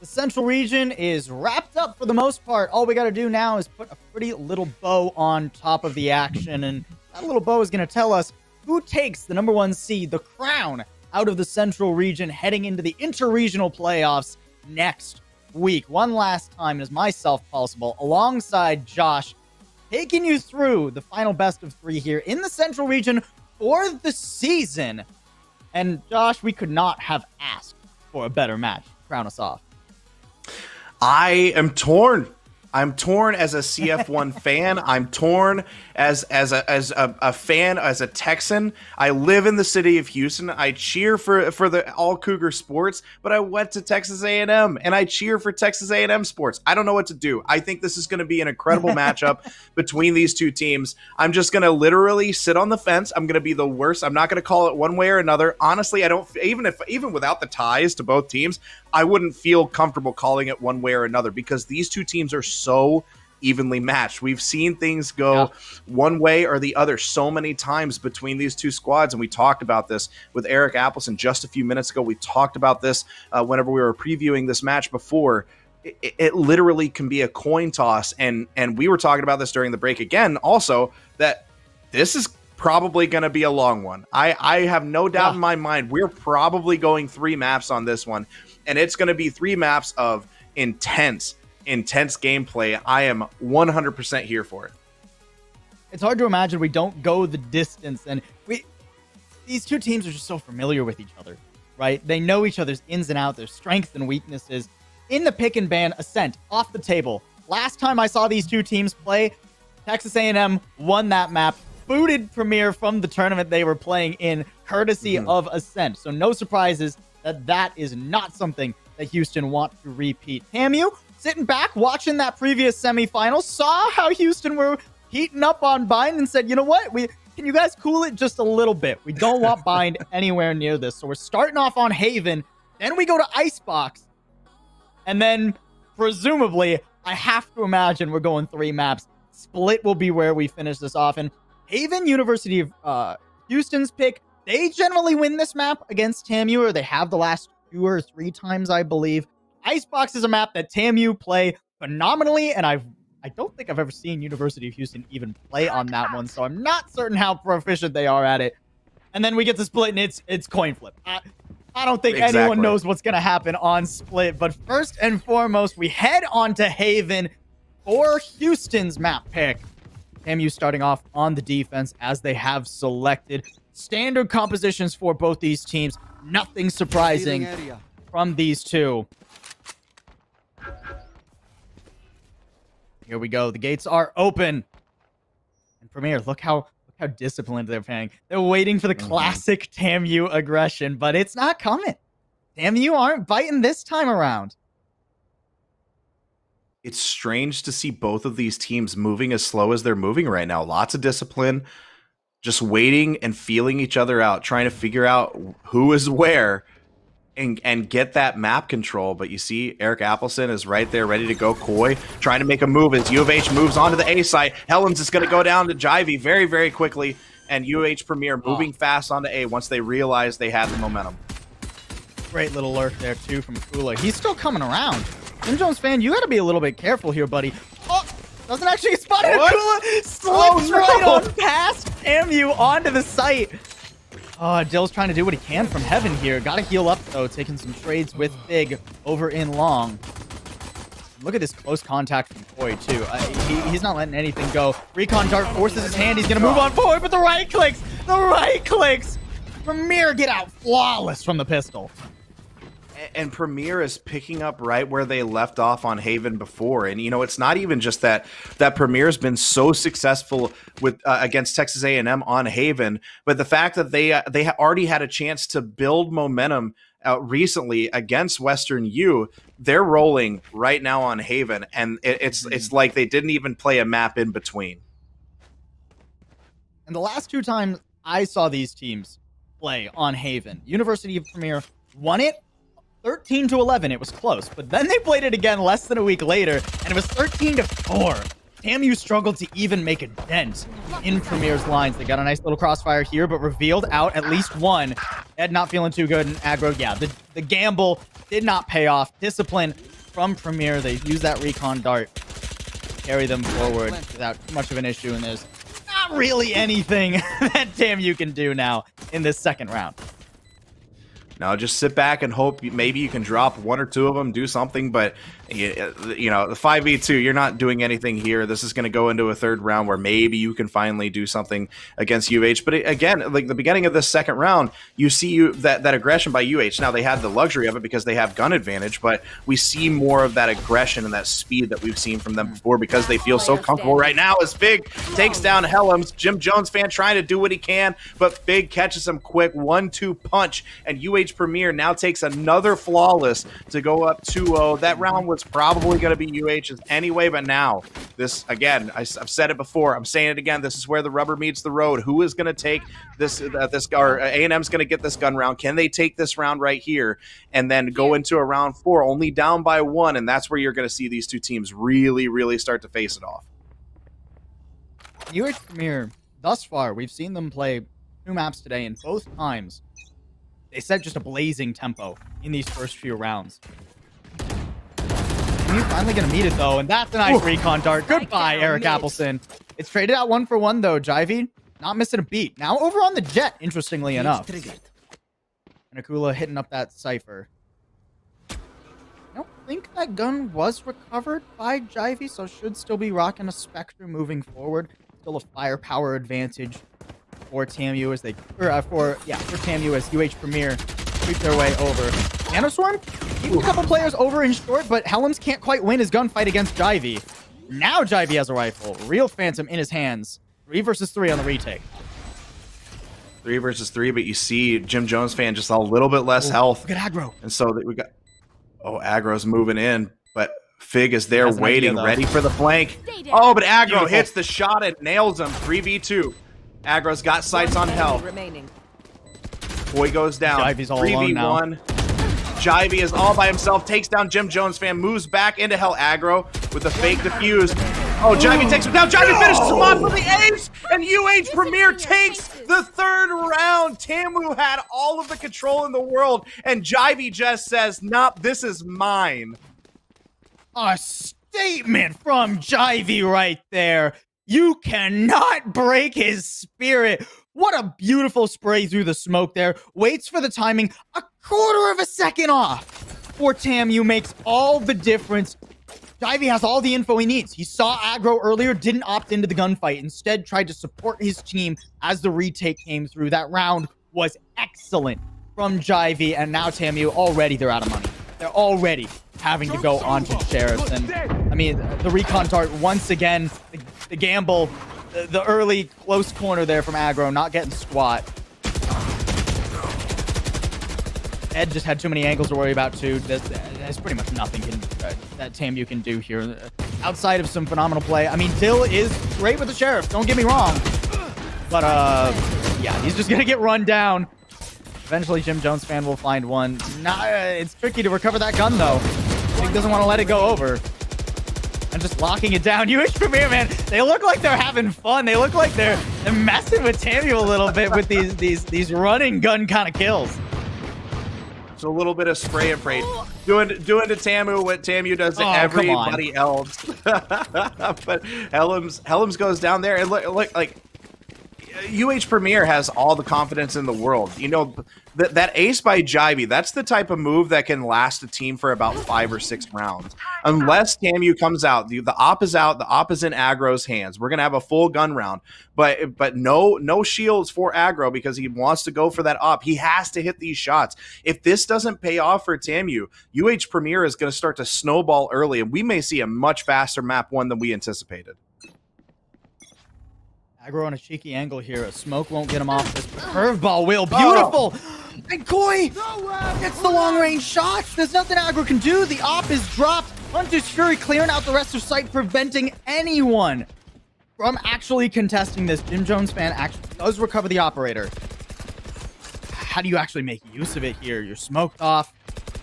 Central region is wrapped up for the most part. All we got to do now is put a pretty little bow on top of the action, and that little bow is going to tell us who takes the #1 seed, the crown, out of the Central region, heading into the interregional playoffs next week. One last time, as myself possible, alongside Josh, taking you through the final best of 3 here in the Central region for the season. And Josh, we could not have asked for a better match to crown us off. I am torn. I'm torn as a CF1 fan. I'm torn as a fan, as a Texan. I live in the city of Houston. I cheer for the all Cougar sports, but I went to Texas A&M and I cheer for Texas A&M sports. I don't know what to do. I think this is going to be an incredible matchup between these two teams. I'm just going to literally sit on the fence. I'm going to be the worst. I'm not going to call it one way or another. Honestly, I don't, even without the ties to both teams, I wouldn't feel comfortable calling it one way or another because these two teams are so evenly matched. We've seen things go one way or the other so many times between these two squads, and we talked about this with Eric Appleson just a few minutes ago. We talked about this whenever we were previewing this match before. It literally can be a coin toss, and we were talking about this during the break again also, that this is probably going to be a long one. I have no doubt in my mind we're probably going 3 maps on this one, and it's going to be 3 maps of intense gameplay. I am 100% here for it. It's hard to imagine we don't go the distance, and these two teams are just so familiar with each other, right? They know each other's ins and outs, their strengths and weaknesses. In the pick and ban, Ascent off the table. Last time I saw these two teams play, Texas A&M won that map, booted Premier from the tournament they were playing in, courtesy of Ascent. So no surprises that is not something that Houston want to repeat. TAMU sitting back, watching that previous semifinal, saw how Houston were heating up on Bind and said, you know what? Can you guys cool it just a little bit? We don't want Bind anywhere near this. So we're starting off on Haven. Then we go to Icebox. And then, presumably, I have to imagine we're going 3 maps. Split will be where we finish this off. And Haven, University of Houston's pick, they generally win this map against TAMU, or they have the last 2 or 3 times, I believe. Icebox is a map that TAMU play phenomenally, and I don't think I've ever seen University of Houston even play on that one, so I'm not certain how proficient they are at it. And then we get to Split, and it's coin flip. I don't think anyone knows what's going to happen on Split, but first and foremost, we head on to Haven for Houston's map pick. TAMU starting off on the defense as they have selected. Standard compositions for both these teams. Nothing surprising from these two. Here we go. The gates are open. And Premier, look how disciplined they're playing. They're waiting for the classic TAMU aggression, but it's not coming. TAMU aren't biting this time around. It's strange to see both of these teams moving as slow as they're moving right now. Lots of discipline, just waiting and feeling each other out, trying to figure out who is where and get that map control. But you see Eric Appleson is right there ready to go. Coy trying to make a move as U of H moves on to the A site. Helms is going to go down to Jivey very, very quickly. And U of H Premier moving fast onto A once they realize they had the momentum. Great little lurk there, too, from Kula. He's still coming around. Jim Jones fan, you got to be a little bit careful here, buddy. Oh, doesn't actually get spotted. Kula slips right on past TAMU onto the site. Oh, Dill's trying to do what he can from heaven here. Got to heal up, though, taking some trades with Big over in long. Look at this close contact from Coy, too. He's not letting anything go. Recon Dart forces his hand. He's going to move on forward, but the right clicks. The right clicks. Premier get out flawless from the pistol. And Premier is picking up right where they left off on Haven before. And, you know, it's not even just that Premier's been so successful with against Texas A&M on Haven, but the fact that they already had a chance to build momentum recently against Western U. They're rolling right now on Haven, and it's like they didn't even play a map in between. And the last 2 times I saw these teams play on Haven, University of Premier won it 13-11. It was close, but then they played it again less than a week later, and it was 13-4. TAMU struggled to even make a dent in Premier's lines. They got a nice little crossfire here, but revealed out at least one. Ed not feeling too good in aggro. Yeah, the gamble did not pay off. Discipline from Premier. They use that recon dart, carry them forward without too much of an issue, and there's not really anything that TAMU can do now in this second round. Now just sit back and hope maybe you can drop one or two of them, do something. But, you know, the 5v2, you're not doing anything here. This is going to go into a third round where maybe you can finally do something against UH. But again, like the beginning of this second round, you see that aggression by UH. Now, they had the luxury of it because they have gun advantage, but we see more of that aggression and that speed that we've seen from them before because they feel so comfortable right now as Fig takes down Helms. Jim Jones fan trying to do what he can, but Fig catches him quick 1-2 punch, and UH Premier now takes another flawless to go up 2-0. That round was probably going to be UH's anyway, but now this, again, I've said it before, I'm saying it again, this is where the rubber meets the road. Who is going to take this, or A&M's going to get this gun round? Can they take this round right here and then go into a round 4 only down by 1? And that's where you're going to see these two teams really start to face it off. UH Premier, thus far, we've seen them play 2 maps today, and both times they set just a blazing tempo in these first few rounds. And you're finally going to meet it, though, and that's a nice recon dart. Goodbye, Eric Appleson. It's traded out 1-for-1, though. Jivey not missing a beat. Now over on the jet, interestingly enough. And Akula hitting up that Cypher. I don't think that gun was recovered by Jivey, so should still be rocking a Spectre moving forward. Still a firepower advantage for TAMU as they, for TAMU as UH Premier creep their way over. Nanoswarm, even a couple players over in short, but Helms can't quite win his gunfight against Jivey. Now Jivey has a rifle. Real Phantom in his hands. 3 versus 3 on the retake. 3 versus 3, but you see Jim Jones fan just a little bit less health. Look at aggro. And so that we got, aggro's moving in, but Fig is there waiting, ready for the flank. Oh, but aggro hits the shot and nails him. 3v2. Aggro's got sights on hell. Boy goes down. Jivey's all alone now. 3v1. Jivey is all by himself, takes down Jim Jones fan, moves back into hell. Aggro with the fake defuse. Oh, Jivey takes him down. Jivey finishes him off with the ace, and UH Premier takes the third round. TAMU had all of the control in the world, and Jivey just says, "Nope, this is mine." A statement from Jivey right there. You cannot break his spirit. What a beautiful spray through the smoke there. Waits for the timing, a quarter of a second off. For TAMU makes all the difference. Jivey has all the info he needs. He saw aggro earlier, didn't opt into the gunfight. Instead, tried to support his team as the retake came through. That round was excellent from Jivey, and now TAMU already they're out of money. They're already having to go on to Sheriffs. And I mean, the recon dart once again, the gamble, the early close corner there from aggro, not getting squat. Ed just had too many angles to worry about too. There's pretty much nothing that TAMU can do here outside of some phenomenal play. I mean, Dill is great with the Sheriff, don't get me wrong, but yeah, he's just gonna get run down. Eventually, Jim Jones fan will find one. It's tricky to recover that gun though. He doesn't want to let it go over. And just locking it down. UH Premier, man, they look like they're having fun. They look like they're messing with TAMU a little bit with these running gun kind of kills. It's a little bit of spray and pray. Doing to TAMU what TAMU does to everybody else. But Helms goes down there and look like UH Premier has all the confidence in the world. You know, that ace by Jivey, that's the type of move that can last a team for about 5 or 6 rounds. Unless TAMU comes out, the op is out, the op is in aggro's hands. We're going to have a full gun round. But no shields for aggro because he wants to go for that op. He has to hit these shots. If this doesn't pay off for TAMU, UH Premier is going to start to snowball early, and we may see a much faster map 1 than we anticipated. Aggro on a cheeky angle here. A smoke won't get him off this curveball will. Beautiful! And Koi gets the long-range shots. There's nothing aggro can do. The op is dropped. Hunter's Fury clearing out the rest of sight, preventing anyone from actually contesting this. Jim Jones fan actually does recover the operator. How do you actually make use of it here? You're smoked off.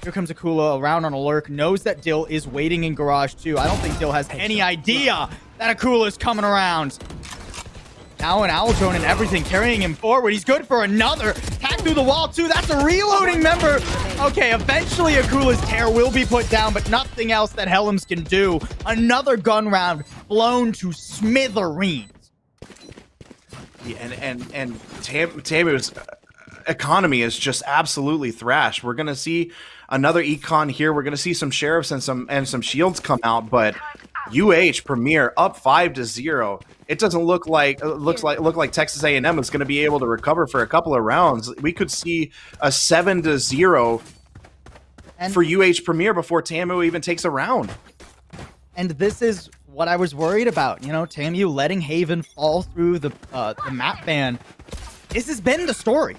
Here comes Akula around on a lurk. Knows that Dill is waiting in garage too. I don't think Dill has any idea that Akula is coming around. Now an owl drone and everything carrying him forward. He's good for another. Tac through the wall too. That's a reloading member. Okay, eventually Akula's tear will be put down, but nothing else that Helms can do. Another gun round blown to smithereens. Yeah, and TAMU's economy is just absolutely thrashed. We're gonna see another econ here. We're gonna see some sheriffs and some shields come out, but Premier up 5-0. It doesn't look like Texas A&M is going to be able to recover for a couple of rounds. We could see a 7-0 for Premier before TAMU even takes a round. And this is what I was worried about. You know, TAMU letting Haven fall through the map ban. This has been the story.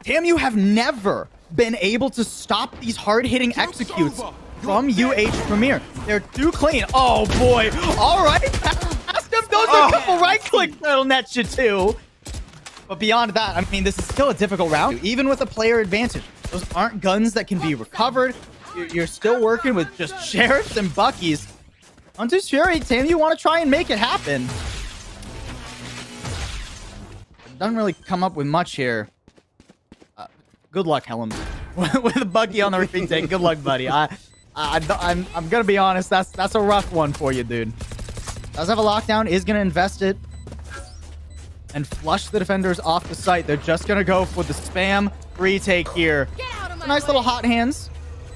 TAMU have never been able to stop these hard-hitting executes from Premier. They're too clean. Oh, boy. All right. Past them. Those are a couple right-clicks that'll net you, too. But beyond that, I mean, this is still a difficult round, even with a player advantage. Those aren't guns that can be recovered. You're still working with just sheriffs and buckies. I'm too sure, TAMU want to try and make it happen. Doesn't really come up with much here. Good luck, Helms. With a bucky on the retake. Good luck, buddy. I'm gonna be honest. That's a rough one for you, dude. Does have a lockdown. Is gonna invest it and flush the defenders off the site. They're just gonna go for the spam retake here. Nice little hot hands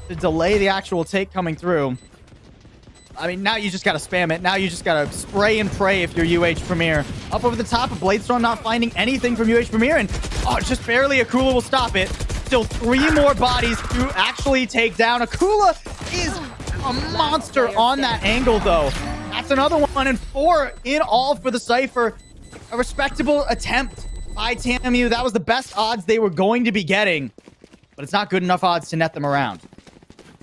to delay the actual take coming through. I mean, now you just gotta spam it. Now you just gotta spray and pray if you're Premier. Up over the top of Bladestorm, not finding anything from Premier, and just barely Akula will stop it. Still 3 more bodies to actually take down. Akula is a monster on that angle, though. That's another one, and 4 in all for the Cypher. A respectable attempt by TAMU. That was the best odds they were going to be getting, but it's not good enough odds to net them around.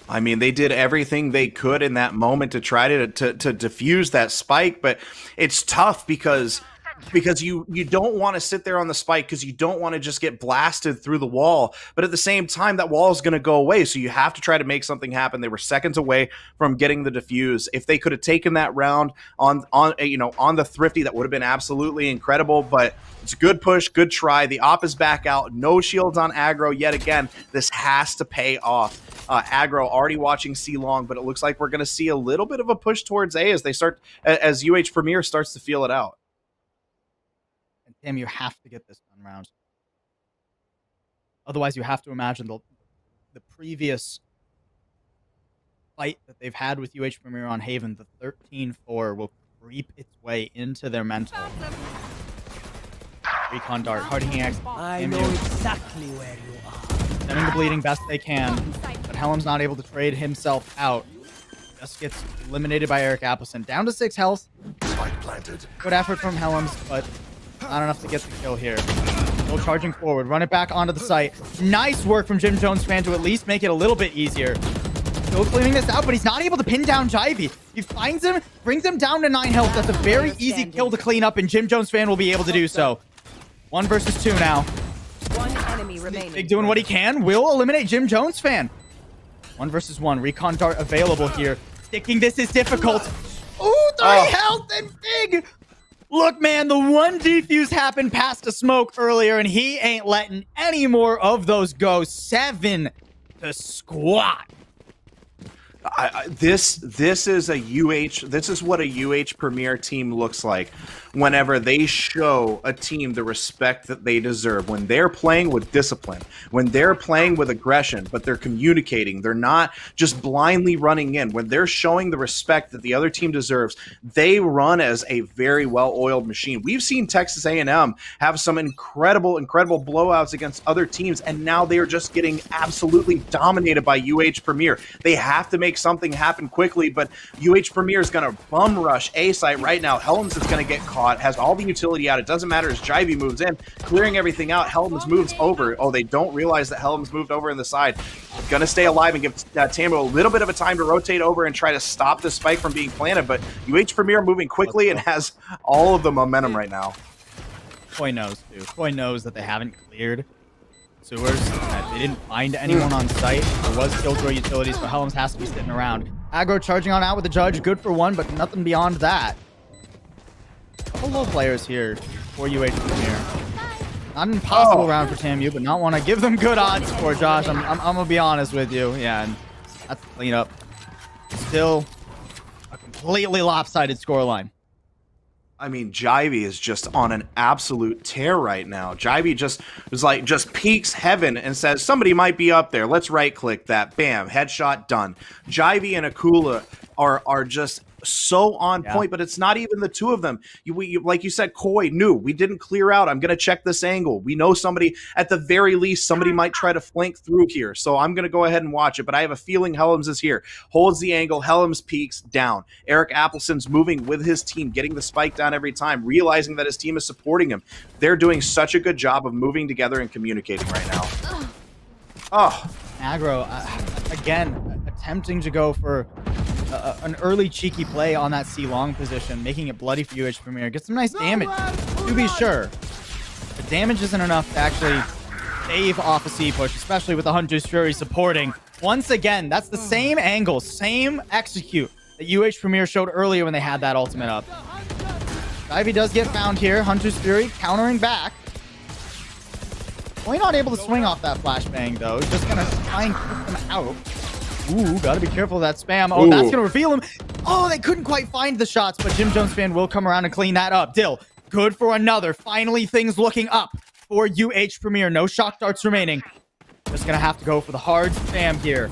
I mean, they did everything they could in that moment to try to defuse that spike, but it's tough because you don't want to sit there on the spike because you don't want to just get blasted through the wall. But at the same time, that wall is going to go away, so you have to try to make something happen. They were seconds away from getting the defuse. If they could have taken that round on the Thrifty, that would have been absolutely incredible. But it's a good push, good try. The op is back out. No shields on aggro yet again. This has to pay off. Aggro already watching C long, but it looks like we're going to see a little bit of a push towards A as Premier starts to feel it out. And Tim, you have to get this gun round. Otherwise, you have to imagine the previous fight that they've had with Premier on Haven, the 13-4, will creep its way into their mental. Recon dart, hard-hitting X. I know exactly where you are. Stemming the bleeding best they can, but Helm's not able to trade himself out. Just gets eliminated by Eric Appleson. Down to 6 health. Good effort from Helms, but not enough to get the kill here. Still charging forward. Run it back onto the site. Nice work from Jim Jones fan to at least make it a little bit easier. Still cleaning this out, but he's not able to pin down Jivey. He finds him, brings him down to 9 health. That's a very easy kill to clean up, and Jim Jones fan will be able to do so. 1 versus 2 now. One enemy remaining. Big doing what he can. Will eliminate Jim Jones fan. 1 versus 1. Recon dart available here. Sticking this is difficult. Ooh, 3 health and Big. Look, man, the one defuse happened past a smoke earlier, and he ain't letting any more of those go. 7 to squat. This is what a Premier team looks like whenever they show a team the respect that they deserve, when they're playing with discipline, when they're playing with aggression, but they're communicating, they're not just blindly running in, when they're showing the respect that the other team deserves. They run as a very well-oiled machine. We've seen Texas A&M have some incredible blowouts against other teams, and now they are just getting absolutely dominated by Premier. They have to make something happen quickly, but Premier is going to bum rush A site right now. Helms is going to get caught, has all the utility out. It doesn't matter as Jivey moves in, clearing everything out. Helms moves over. Oh, they don't realize that Helms moved over in the side. Going to stay alive and give TAMU a little bit of a time to rotate over and try to stop the spike from being planted, but Premier moving quickly and has all of the momentum right now. Koi knows, too. Koi knows that they haven't cleared sewers, that they didn't find anyone on site. There was Killjoy utilities, but Helms has to be sitting around. Aggro charging on out with the Judge, good for 1, but nothing beyond that. Couple low players here for Premier. Not an impossible round for TAMU, but not one I give them good odds for, Josh. I'm gonna be honest with you. Yeah, and that's the cleanup. Still a completely lopsided scoreline. I mean, Jivey is just on an absolute tear right now. Jivey just peeks heaven and says, somebody might be up there. Let's right click that. Bam, headshot done. Jivey and Akula are just so on point, but it's not even the two of them. Like you said, Koi knew we didn't clear out. I'm going to check this angle. We know somebody, at the very least, somebody might try to flank through here. So I'm going to go ahead and watch it, but I have a feeling Helms is here. Holds the angle. Helms peeks down. Eric Appelson's moving with his team, getting the spike down every time, realizing that his team is supporting him. They're doing such a good job of moving together and communicating right now. Oh. Aggro, again, attempting to go for an early cheeky play on that C long position, making it bloody for UH Premier. Get some nice damage, to be sure. The damage isn't enough to actually save off a C push, especially with the Hunter's Fury supporting. Once again, that's the same angle, same execute that UH Premier showed earlier when they had that ultimate up. Ivy does get found here. Hunter's Fury countering back. Only not able to swing off that flashbang, though. Just gonna try and keep them out. Ooh, gotta be careful of that spam. Oh, that's gonna reveal him. Oh, they couldn't quite find the shots, but Jim Jones fan will come around and clean that up. Dill, good for another. Finally, things looking up for UH Premier. No shock darts remaining. Just gonna have to go for the hard spam here.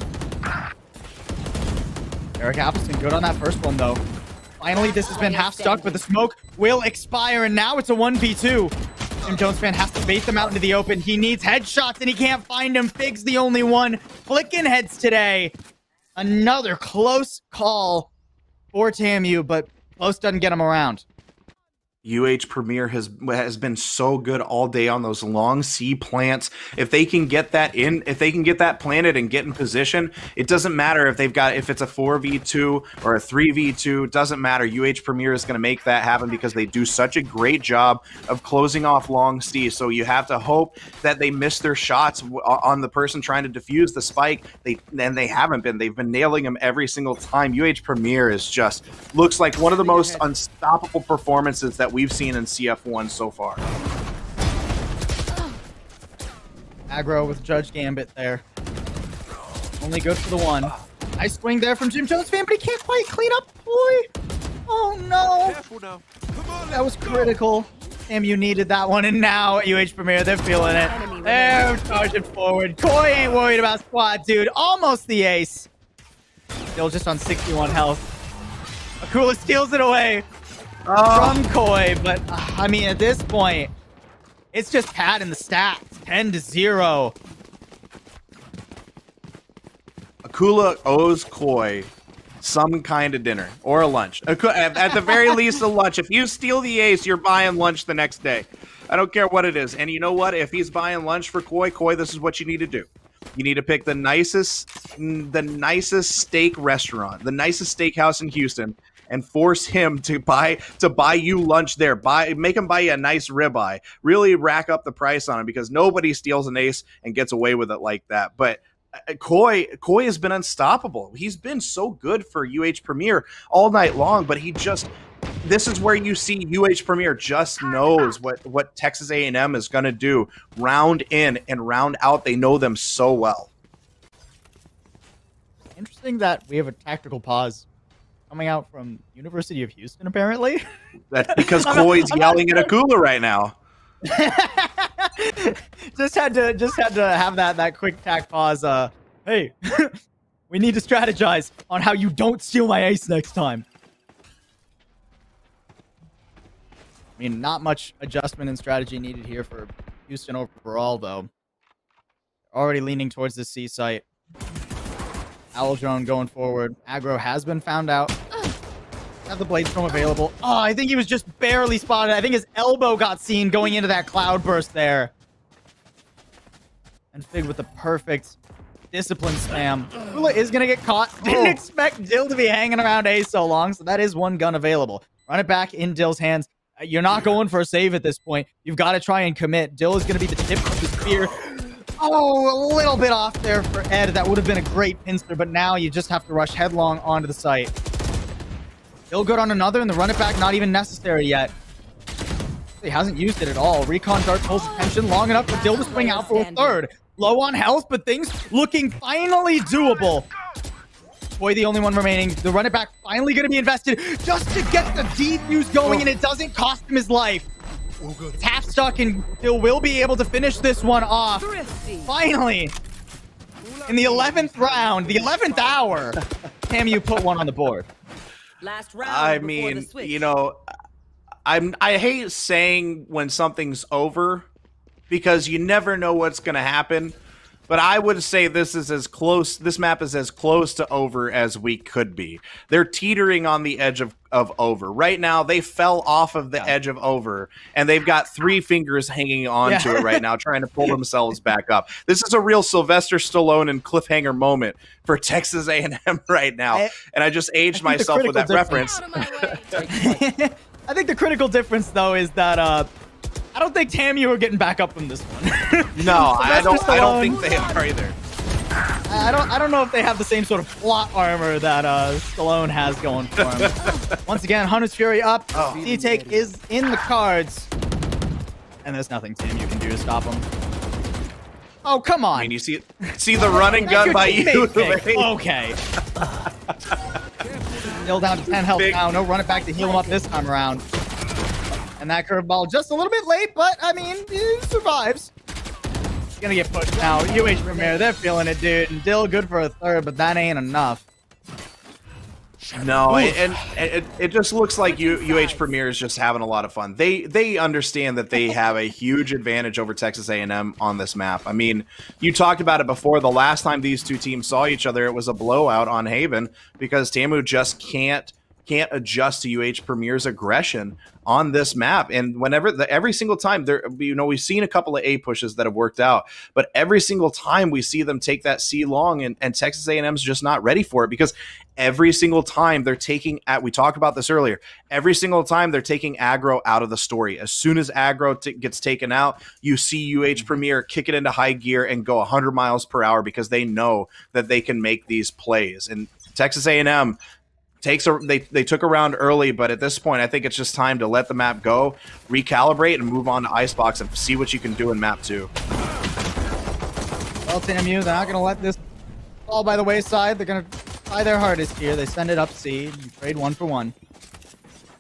Eric Appleton, good on that first one, though. Finally, this has been half stuck, but the smoke will expire, and now it's a 1v2. Jim Jones fan has to bait them out into the open. He needs headshots, and he can't find them. Fig's the only one. Flicking heads today. Another close call for TAMU, but close doesn't get him around. UH Premier has been so good all day on those long C plants. If they can get that in, if they can get that planted and get in position, it doesn't matter if it's a 4v2 or a 3v2, it doesn't matter. UH Premier is going to make that happen because they do such a great job of closing off long C. So you have to hope that they miss their shots on the person trying to defuse the spike. They haven't been. They've been nailing them every single time. UH Premier is just looks like one of the most unstoppable performances that we've seen in CF1 so far. Aggro with Judge Gambit there. Only good for the one. Nice swing there from Jim Jones fan, but he can't quite clean up Boy. Oh no. That was critical. Damn, you needed that one, and now UH Premier, they're feeling it. They're charging forward. Koi ain't worried about squad, dude. Almost the ace. Still just on 61 health. Akula steals it away from Koi, but I mean, at this point, it's just Pat in the stats. 10-0. Akula owes Koi some kind of dinner or a lunch. At the very least, a lunch. If you steal the ace, you're buying lunch the next day. I don't care what it is. And you know what? If he's buying lunch for Koi, this is what you need to do. You need to pick the nicest steak restaurant, the nicest steakhouse in Houston, and force him to buy you lunch there. Make him buy you a nice ribeye. Really rack up the price on him, because nobody steals an ace and gets away with it like that. But Koi has been unstoppable. He's been so good for UH Premier all night long, but this is where you see UH Premier just knows what Texas A&M is going to do round in and round out. They know them so well. Interesting that we have a tactical pause coming out from University of Houston, apparently. That's because Koi's yelling at Akula right now. just had to have that quick tack pause. Hey, we need to strategize on how you don't steal my ace next time. I mean, not much adjustment in strategy needed here for Houston overall, though. Already leaning towards the C site. Owl drone going forward. Aggro has been found out. Have the blade storm available. Oh, I think he was just barely spotted. I think his elbow got seen going into that cloud burst there. And Fig with the perfect discipline spam. Ula is going to get caught. Didn't expect Dill to be hanging around A so long, so that is one gun available. Run it back in Dill's hands. You're not going for a save at this point. You've got to try and commit. Dill is going to be the tip of the spear. Oh, a little bit off there for Ed. That would have been a great pincer, but now you just have to rush headlong onto the site. Still good on another, and the run it back not even necessary yet. He hasn't used it at all. Recon dart pulls attention long enough for Dill to swing out for a third. Low on health, but things looking finally doable. Boy, the only one remaining. The run it back finally going to be invested just to get the defuse going, and it doesn't cost him his life. It's half stuck, and Dill will be able to finish this one off. Finally, in the 11th round, the 11th hour, TAMU put one on the board. Last round. I mean, you know, I hate saying when something's over because you never know what's going to happen. But I would say this map is as close to over as we could be. They're teetering on the edge of over. Right now, they fell off of the edge of over, and they've got 3 fingers hanging on to it right now, trying to pull themselves back up. This is a real Sylvester Stallone and cliffhanger moment for Texas A&M right now. And I just aged myself with that reference. I think the critical difference, though, is that I don't think TAMU are getting back up from this one. No, I don't think they are either. I don't know if they have the same sort of plot armor that Stallone has going for him. Once again, Hunter's Fury up. C-Take is in the cards. And there's nothing TAMU can do to stop him. Oh, come on. I mean, you see the running gun by you. Okay. Still down to 10 health now. No run it back to heal him up this time around. And that curveball just a little bit late, but I mean, he survives. He's gonna get pushed now. UH Premier, they're feeling it, dude. And Dill good for a third, but that ain't enough. No, and it just looks like UH Premier is just having a lot of fun. They understand that they have a huge advantage over Texas A&M on this map. I mean, you talked about it before. The last time these two teams saw each other, it was a blowout on Haven because TAMU just can't adjust to UH Premier's aggression on this map. And every single time we've seen a couple of A pushes that have worked out, but every single time we see them take that C long, and Texas A&M's just not ready for it because every single time they're taking we talked about this earlier. Every single time they're taking aggro out of the story. As soon as aggro gets taken out, you see UH Premier kick it into high gear and go 100 miles per hour because they know that they can make these plays. And Texas A&M they took a round early, but at this point, I think it's just time to let the map go, recalibrate, and move on to Icebox and see what you can do in map 2. Well, TAMU, they're not going to let this fall by the wayside. They're going to try their hardest here. They send it up C. You trade 1 for 1.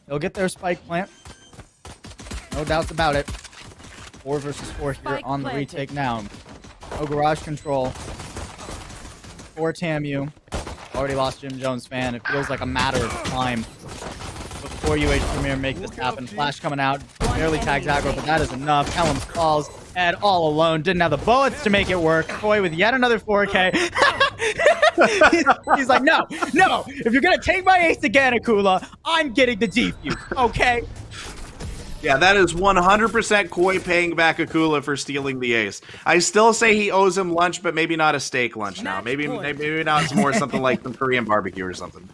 They'll get their spike plant. No doubts about it. 4 versus 4 here spike on the retake now. No garage control for TAMU. Already lost Jim Jones fan. It feels like a matter of time before UH Premier make this happen. Flash coming out, barely tags aggro, but that is enough. Helms falls, Ed all alone, didn't have the bullets to make it work. Boy with yet another 4K. he's like, no, if you're gonna take my ace again, Akula, I'm getting the defuse, okay? Yeah, that is 100% Koi paying back Akula for stealing the ace. I still say he owes him lunch, but maybe not a steak lunch now. Maybe not some more something like some Korean barbecue or something.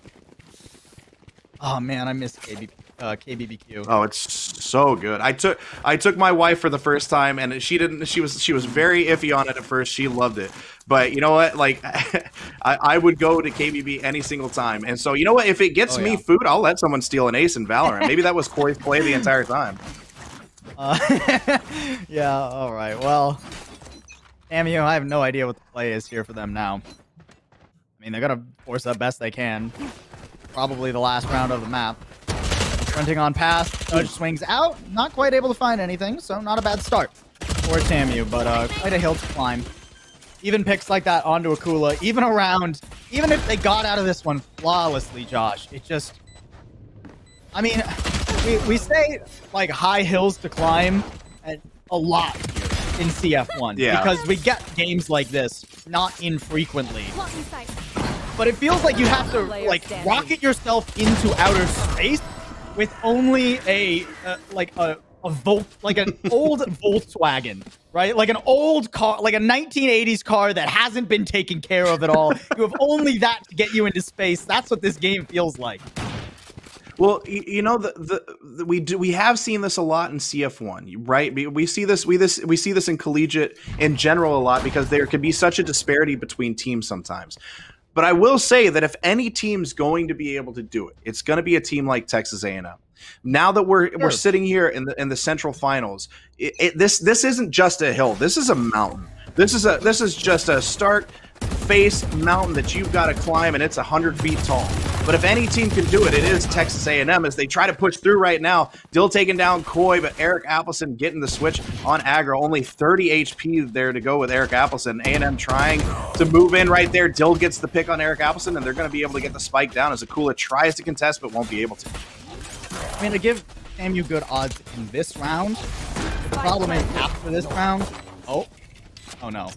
Oh man, I miss KBBQ. Oh, it's so good. I took my wife for the first time, and she was very iffy on it at first. She loved it, but you know what? Like, I would go to KBB any single time. And so you know what? If it gets me food, I'll let someone steal an ace in Valorant. Maybe that was Corey's play the entire time. Yeah. All right. Well, TAMU, I have no idea what the play is here for them now. I mean, they're gonna force up best they can. Probably the last round of the map. Fronting on pass, Judge swings out, not quite able to find anything, so not a bad start for TAMU, but quite a hill to climb. Even picks like that onto Akula, even if they got out of this one flawlessly, Josh, it just, I mean, we say like high hills to climb a lot here in CF1, because we get games like this not infrequently. But it feels like you have to like rocket yourself into outer space with only an old Volkswagen, right? Like an old car, like a 1980s car that hasn't been taken care of at all. You have only that to get you into space. That's what this game feels like. Well, you know, we have seen this a lot in CF1, right? We see this in collegiate in general a lot because there can be such a disparity between teams sometimes. But I will say that if any team's going to be able to do it, it's going to be a team like Texas A&M. Now that we're sitting here in the Central Finals, this isn't just a hill. This is a mountain. This is just a start face mountain that you've got to climb, and it's 100 feet tall. But if any team can do it, it is Texas A&M as they try to push through right now. Dill taking down Koi, but Eric Appleson getting the switch on aggro. Only 30 HP there to go with Eric Appleson. A&M trying to move in right there. Dill gets the pick on Eric Appleson, and they're going to be able to get the spike down as Akula tries to contest but won't be able to. I mean, to give TAMU good odds in this round, the problem is after this round. Oh no.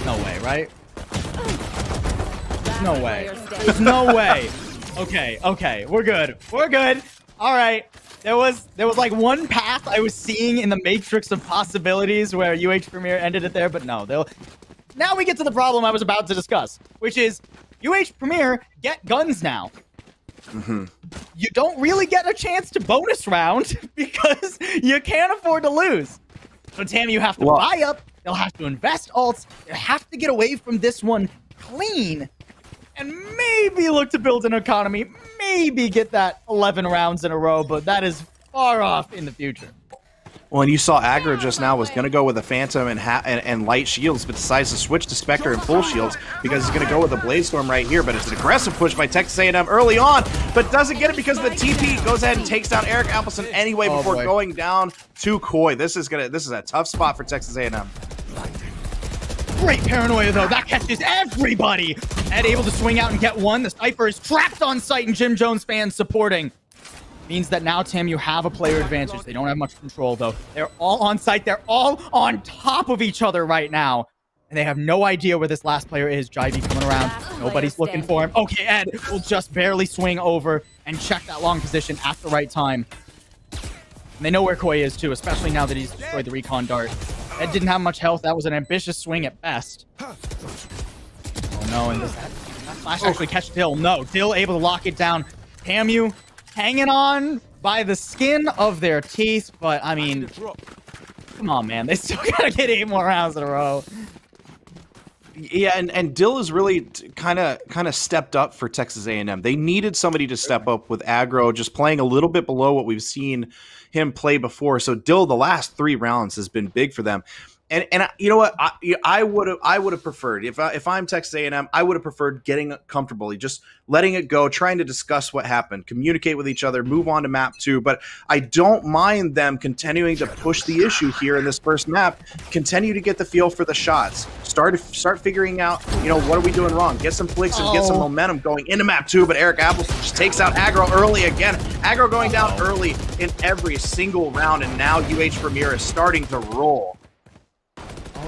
No way, right? There's no way. There's no way. Okay, we're good. We're good. All right. There was like one path I was seeing in the matrix of possibilities where UH Premier ended it there, but no. Now we get to the problem I was about to discuss, which is UH Premier get guns now. You don't really get a chance to bonus round because you can't afford to lose. So TAMU have to buy up. They'll have to invest ults. They have to get away from this one clean and maybe look to build an economy. Maybe get that 11 rounds in a row, but that is far off in the future. Well, and you saw Aggro just now was going to go with a Phantom and light shields, but decides to switch to Spectre and full shields because he's going to go with a Blaze Storm right here. But it's an aggressive push by Texas A&M early on, but doesn't get it because the TP goes ahead and takes down Eric Appleson anyway before going down to Koi. This is a tough spot for Texas A&M. Great paranoia though, that catches everybody. Ed able to swing out and get one. The Cypher is trapped on site and Jim Jones fans supporting. Means that now TAMU have a player advantage. They don't have much control though. They're all on site. They're all on top of each other right now. And they have no idea where this last player is. Jivey coming around. Nobody's looking for him. Okay, Ed will just barely swing over and check that long position at the right time. And they know where Koi is too, especially now that he's destroyed the recon dart. Ed didn't have much health. That was an ambitious swing at best. Oh no, and that flash actually catch Dill. No, Dill able to lock it down. TAMU hanging on by the skin of their teeth, but I mean, come on, man. They still gotta get 8 more rounds in a row. Yeah, and Dill has really kind of stepped up for Texas A&M. They needed somebody to step up with aggro, just playing a little bit below what we've seen him play before. So Dill, the last 3 rounds has been big for them. And you know what? I would have preferred if I'm Texas A&M, I would have preferred getting comfortably, just letting it go, trying to discuss what happened, communicate with each other, move on to map 2. But I don't mind them continuing to push the issue here in this first map. Continue to get the feel for the shots. Start figuring out, what are we doing wrong? Get some flicks and get some momentum going into map 2. But Eric Appleton just takes out aggro early again. Aggro going down early in every single round, and now UH Premier is starting to roll.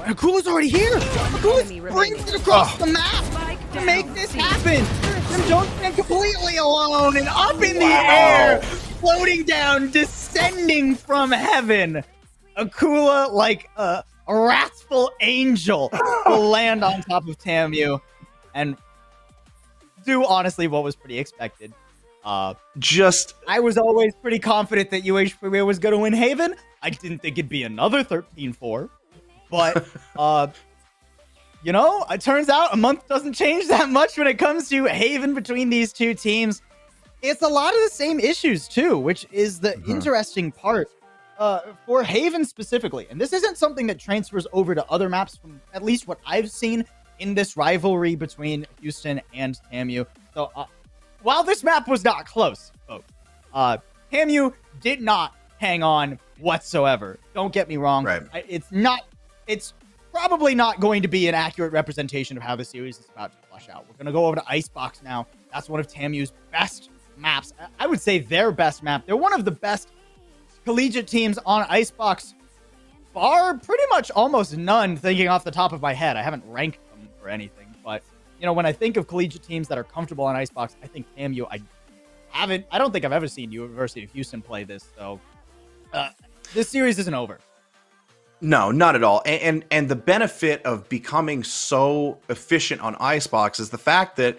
And Akula's already here. Akula brings it across the map to make this happen. Jim Jones stand completely alone and up in the air, floating down, descending from heaven. Akula, like a wrathful angel, will land on top of TAMU and do honestly what was pretty expected. I was always pretty confident that UH Premier was going to win Haven. I didn't think it'd be another 13-4. But, it turns out a month doesn't change that much when it comes to Haven between these two teams. It's a lot of the same issues, too, which is the interesting part for Haven specifically. And this isn't something that transfers over to other maps from at least what I've seen in this rivalry between Houston and TAMU. So, while this map was not close, folks, TAMU did not hang on whatsoever. Don't get me wrong. Right. It's probably not going to be an accurate representation of how the series is about to flush out. We're going to go over to Icebox now. That's one of TAMU's best maps. I would say their best map. They're one of the best collegiate teams on Icebox, bar pretty much almost none, thinking off the top of my head. I haven't ranked them or anything, but when I think of collegiate teams that are comfortable on Icebox, I think TAMU. I don't think I've ever seen University of Houston play this, so this series isn't over. No, not at all. And the benefit of becoming so efficient on Icebox is the fact that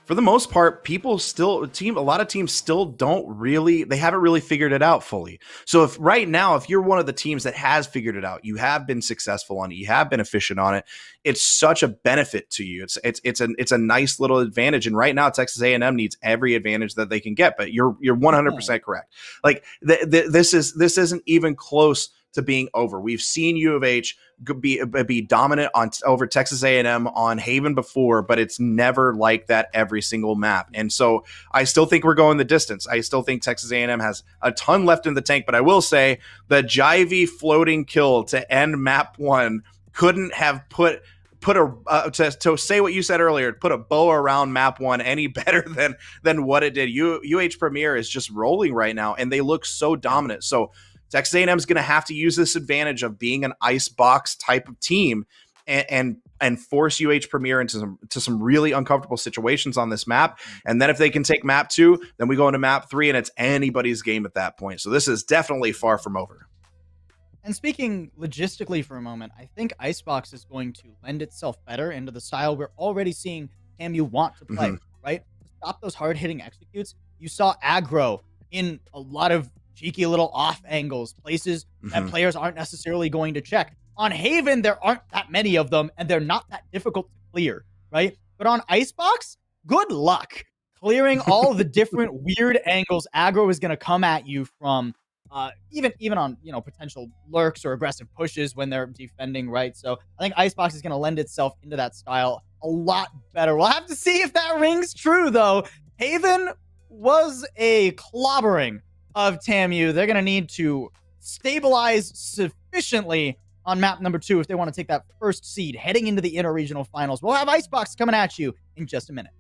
for the most part, people still a lot of teams still they haven't really figured it out fully. So if right now, if you're one of the teams that has figured it out, you have been successful on it, you have been efficient on it, it's such a benefit to you. It's a nice little advantage. And right now, Texas A&M needs every advantage that they can get. But you're 100% correct. Like this isn't even close to being over. We've seen U of H be dominant over Texas A&M on Haven before, but it's never like that every single map. And so I still think we're going the distance. I still think Texas A&M has a ton left in the tank, but I will say the Jivey floating kill to end map 1 couldn't have put to say what you said earlier, put a bow around map 1 any better than what it did. UH Premier is just rolling right now, and they look so dominant. So Texas A&M is going to have to use this advantage of being an icebox type of team and force UH Premier into some really uncomfortable situations on this map. And then if they can take map 2, then we go into map 3, and it's anybody's game at that point. So this is definitely far from over. And speaking logistically for a moment, I think Icebox is going to lend itself better into the style we're already seeing TAMU want to play, right? To stop those hard-hitting executes, you saw aggro in a lot of cheeky little off angles, places that players aren't necessarily going to check. On Haven, there aren't that many of them, and they're not that difficult to clear, right? But on Icebox, good luck clearing all the different weird angles aggro is going to come at you from, even on, potential lurks or aggressive pushes when they're defending, right? So I think Icebox is going to lend itself into that style a lot better. We'll have to see if that rings true, though. Haven was a clobbering of TAMU. They're going to need to stabilize sufficiently on map number 2 if they want to take that first seed heading into the interregional finals. We'll have Icebox coming at you in just a minute.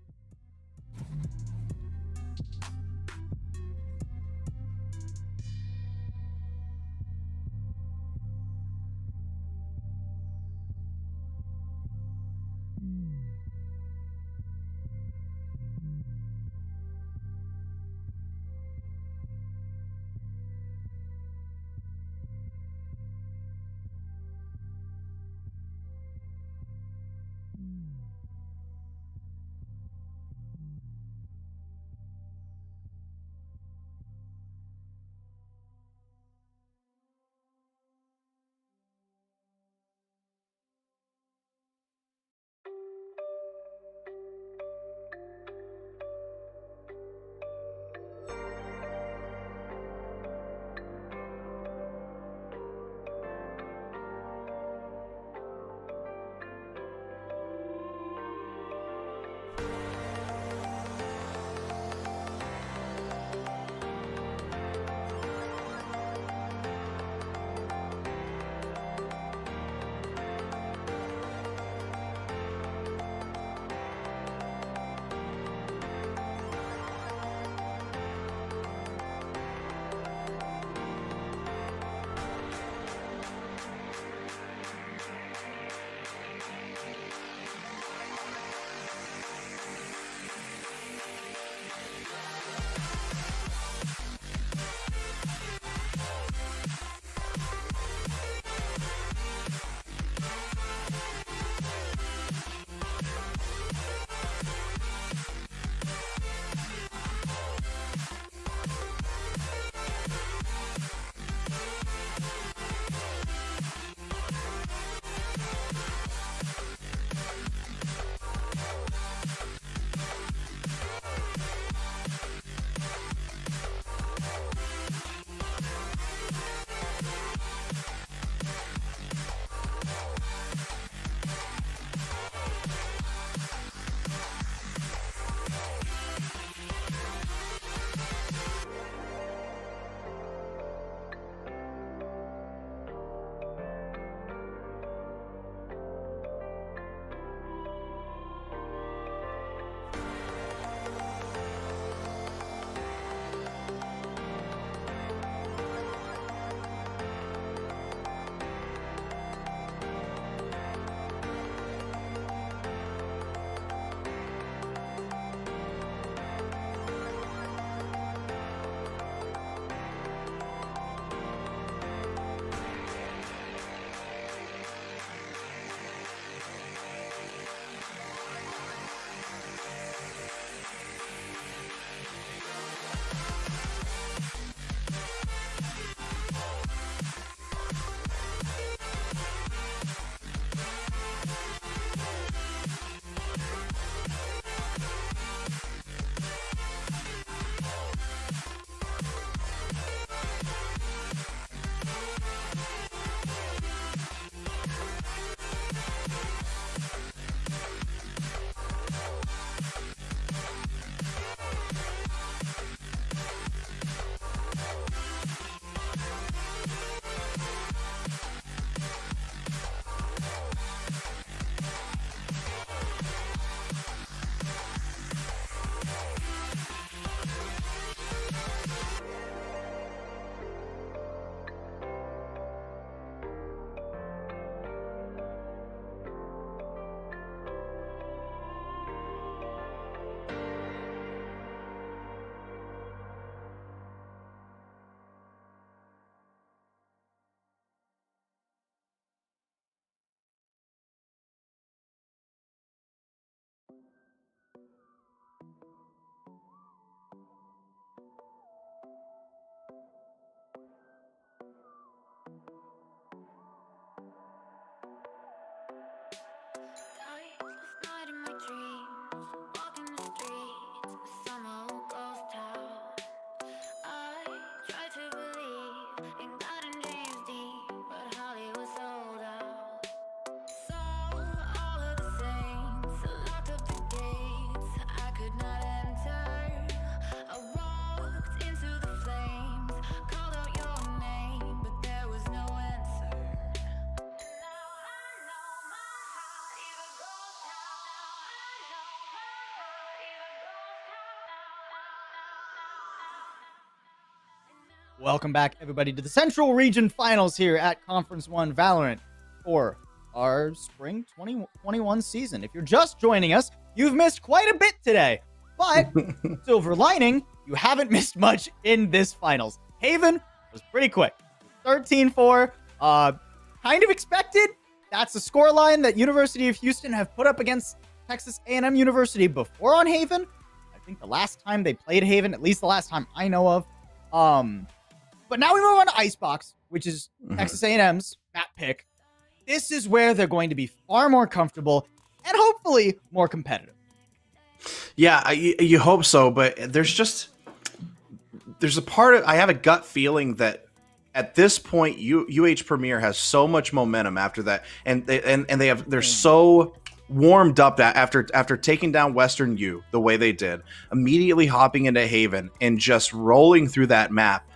Welcome back, everybody, to the Central Region Finals here at Conference 1 Valorant for our Spring 2021 season. If you're just joining us, you've missed quite a bit today. But, silver lining, you haven't missed much in this finals. Haven was pretty quick. 13-4, kind of expected. That's the scoreline that University of Houston have put up against Texas A&M University before on Haven. I think the last time they played Haven, at least the last time I know of. But now we move on to Icebox, which is Texas A&M's map pick. This is where they're going to be far more comfortable and hopefully more competitive. Yeah, you hope so, but there's a part of, I have a gut feeling that at this point, UH Premier has so much momentum after that, and they're so warmed up that after taking down Western U the way they did, immediately hopping into Haven and just rolling through that map.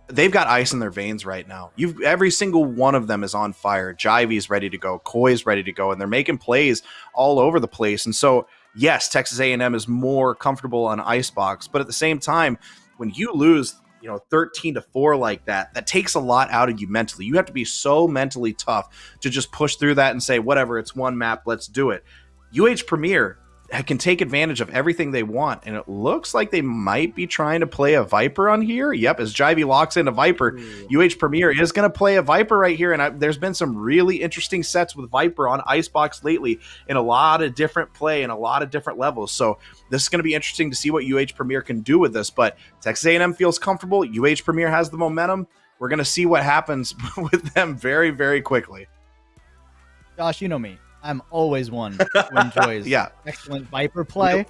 They've got ice in their veins right now. Every single one of them is on fire. Jivy's ready to go. Koi's ready to go, and they're making plays all over the place. And so, yes, Texas A&M is more comfortable on Icebox, but at the same time, when you lose, 13-4 like that, that takes a lot out of you mentally. You have to be so mentally tough to just push through that and say, whatever, it's one map, let's do it. UH Premier can take advantage of everything they want, and it looks like they might be trying to play a Viper on here. Yep, as Jivy locks into Viper, UH Premier is going to play a Viper right here, and there's been some really interesting sets with Viper on Icebox lately in a lot of different play and a lot of different levels, so this is going to be interesting to see what UH Premier can do with this, but Texas A&M feels comfortable. UH Premier has the momentum. We're going to see what happens with them very, very quickly. Josh, you know me. I'm always one who enjoys excellent Viper play.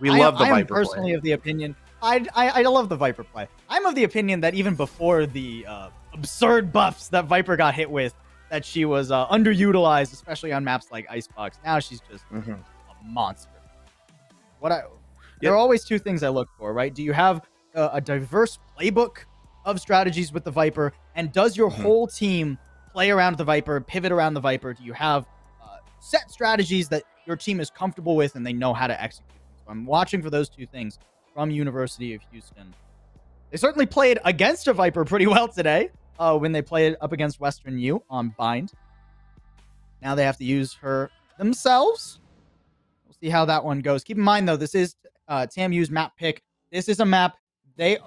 We love the Viper play. I'm personally of the opinion, I love the Viper play. I'm of the opinion that even before the absurd buffs that Viper got hit with, that she was underutilized, especially on maps like Icebox. Now she's just a monster. There are always two things I look for, right? Do you have a diverse playbook of strategies with the Viper? And does your whole team play around the Viper, pivot around the Viper? Do you have set strategies that your team is comfortable with and they know how to execute? So I'm watching for those two things from University of Houston. They certainly played against a Viper pretty well today when they played up against Western U on Bind. Now they have to use her themselves. We'll see how that one goes. Keep in mind, though, this is TAMU's map pick. This is a map. TAMU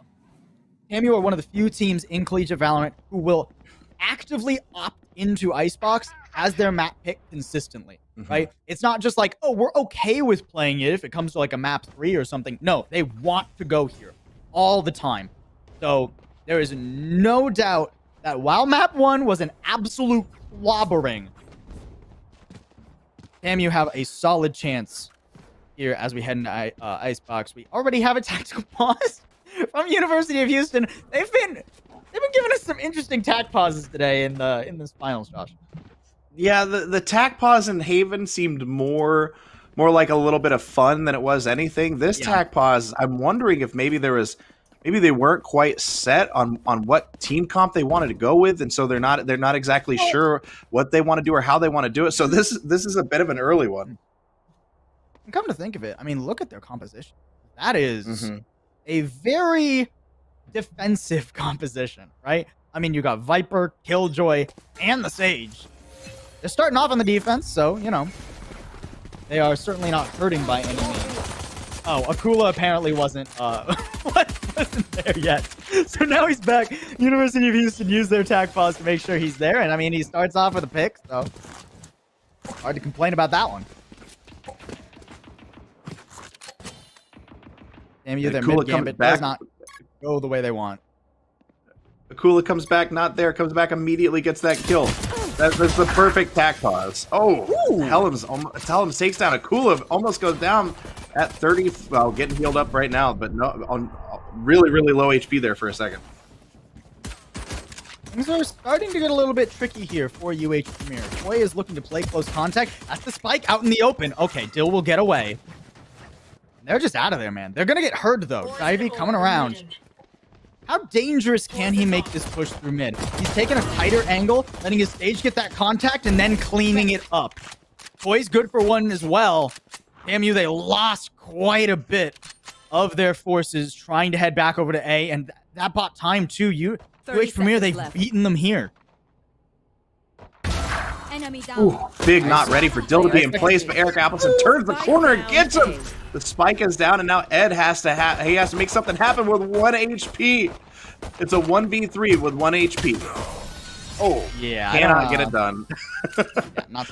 are one of the few teams in Collegiate Valorant who will actively opt into Icebox as their map pick consistently, right? It's not just like, oh, we're okay with playing it if it comes to like a map 3 or something. No, they want to go here all the time. So there is no doubt that while map 1 was an absolute clobbering, TAMU have a solid chance here as we head into Icebox. We already have a tactical pause from University of Houston. They've been giving us some interesting tac pauses today in this finals, Josh. Yeah, the tac pause in Haven seemed more like a little bit of fun than it was anything. This tac pause, I'm wondering if maybe they weren't quite set on what team comp they wanted to go with, and so they're not exactly sure what they want to do or how they want to do it. So this is a bit of an early one. And come to think of it, I mean, look at their composition. That is a very defensive composition, right? I mean, you got Viper, Killjoy, and the Sage. They're starting off on the defense, so, they are certainly not hurting by any means. Oh, Akula apparently wasn't there yet. So now he's back. University of Houston used their tac pause to make sure he's there, and I mean, he starts off with a pick, so hard to complain about that one. Damn you, their mid gambit does not go the way they want. Akula comes back, not there, comes back immediately, gets that kill. That's the perfect tac pause. Oh, Helms takes down Akula, almost goes down at 30. Well, getting healed up right now, but no, on really, really low HP there for a second. Things are starting to get a little bit tricky here for UH Premier. Koi is looking to play close contact. That's the spike out in the open. Okay, Dill will get away. They're just out of there, man. They're going to get hurt, though. Ivy coming around. How dangerous can he make this push through mid? He's taking a tighter angle, letting his stage get that contact, and then cleaning it up. Koi's good for one as well. Damn you, they lost quite a bit of their forces trying to head back over to A, and that bought time too. UH 30 Premier, seconds they've left. beaten them here. Enemy down. Ooh, big not ready for Dill to be in place, but Eric Appleton turns the corner and gets him. The spike is down, and now Ed has to make something happen with 1 HP. It's a 1v3 with 1 HP. Oh, Yeah, cannot get it done. Yeah, not.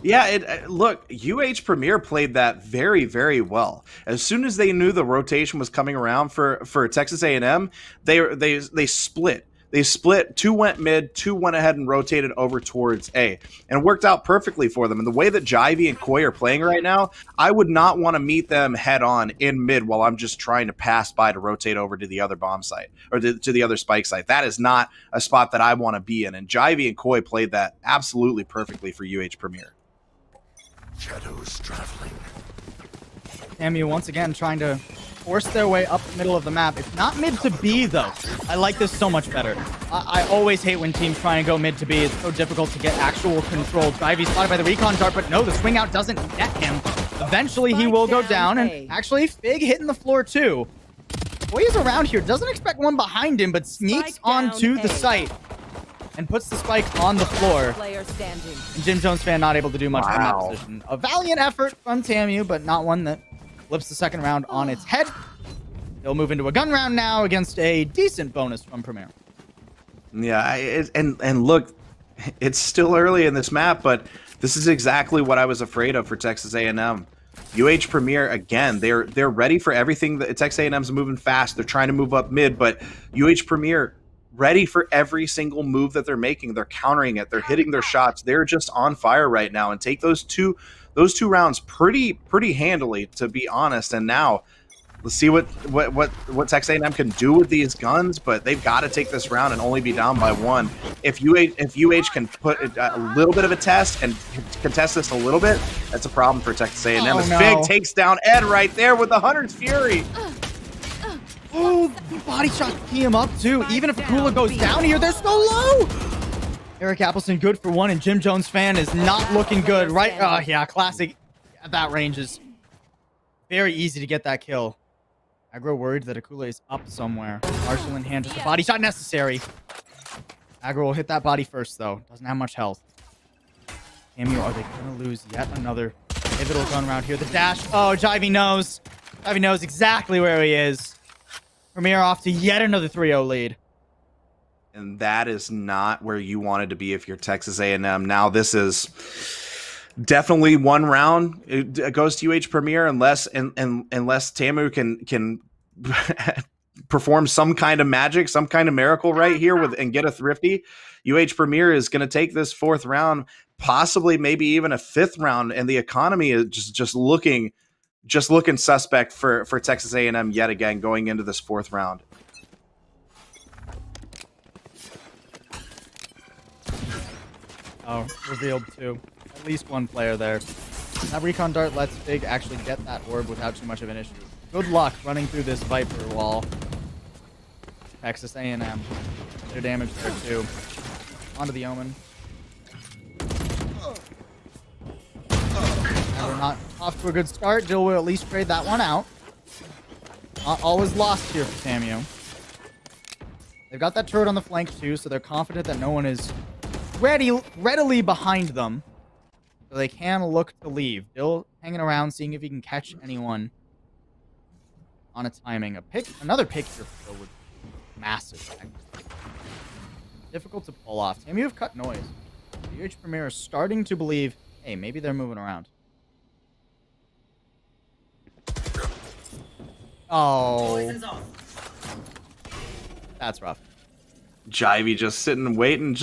Yeah, look, UH Premier played that very, very well. As soon as they knew the rotation was coming around for Texas A&M, they split. They split, 2 went mid, 2 went ahead and rotated over towards A. And it worked out perfectly for them. And the way that Jivey and Koi are playing right now, I would not want to meet them head on in mid while I'm just trying to pass by to rotate over to the other bomb site, or to the other spike site. That is not a spot that I want to be in. And Jivey and Koi played that absolutely perfectly for UH Premier. Shadows traveling. TAMU once again trying to force their way up the middle of the map. It's not mid to B, though. I like this so much better. I always hate when teams try and go mid to B. It's so difficult to get actual control. Jivey's spotted by the recon dart, but no, the swing out doesn't get him. Eventually, he will go down, and actually, Fig hitting the floor, too. Boy is around here. Doesn't expect one behind him, but sneaks onto the site and puts the spike on the floor. Player standing. And Jim Jones fan not able to do much from that Wow. position. A valiant effort from TAMU, but not one that flips the second round on its head. They'll move into a gun round now against a decent bonus from Premier. Yeah, and look, it's still early in this map, but this is exactly what I was afraid of for Texas A&M. UH Premier, again, they're ready for everything. Texas A&M's moving fast. They're trying to move up mid, but UH Premier ready for every single move that they're making. They're countering it. They're hitting their shots. They're just on fire right now, and take those two rounds pretty handily, to be honest. And now let's see what Texas A&M can do with these guns, but they've got to take this round and only be down by 1. If UH can put a little bit of a test and contest this a little bit, that's a problem for Texas A&M. Oh, As no. Fig takes down Ed right there with the Hunter's Fury. Oh, the body shot key him up, too. Even if Kula goes down here, they're so low. Eric Appleton good for 1, and Jim Jones fan is not looking good, right? Oh, yeah, classic. At that range is very easy to get that kill. I grow worried that Akula is up somewhere. Marshall in hand, just a body shot necessary. Aggro will hit that body first, though. Doesn't have much health. TAMU, are they going to lose yet another pivotal gun round here? The dash. Oh, Jivey knows. Jivey knows exactly where he is. Premier off to yet another 3-0 lead. And that is not where you wanted to be if you're Texas A&M. Now, this is definitely 1 round. It goes to UH Premier unless TAMU can perform some kind of magic, some kind of miracle right here and get a thrifty. UH Premier is going to take this 4th round, possibly maybe even a 5th round, and the economy is just looking suspect for Texas A&M yet again going into this 4th round. Oh, revealed too. At least 1 player there. That recon dart lets Fig actually get that orb without too much of an issue. Good luck running through this Viper wall. Texas A&M. Their damage there too. Onto the Omen. And we're not off to a good start. Dill will at least trade that one out. Not all is lost here for TAMU. They've got that turret on the flank too, so they're confident that no one is readily behind them, so they can look to leave. Dill hanging around, seeing if he can catch anyone on a timing. Another pick here for Dill would be massive. Difficult to pull off. TAMU have cut noise. The UH Premier is starting to believe, hey, maybe they're moving around. Oh, that's rough. Jivey just sitting and waiting.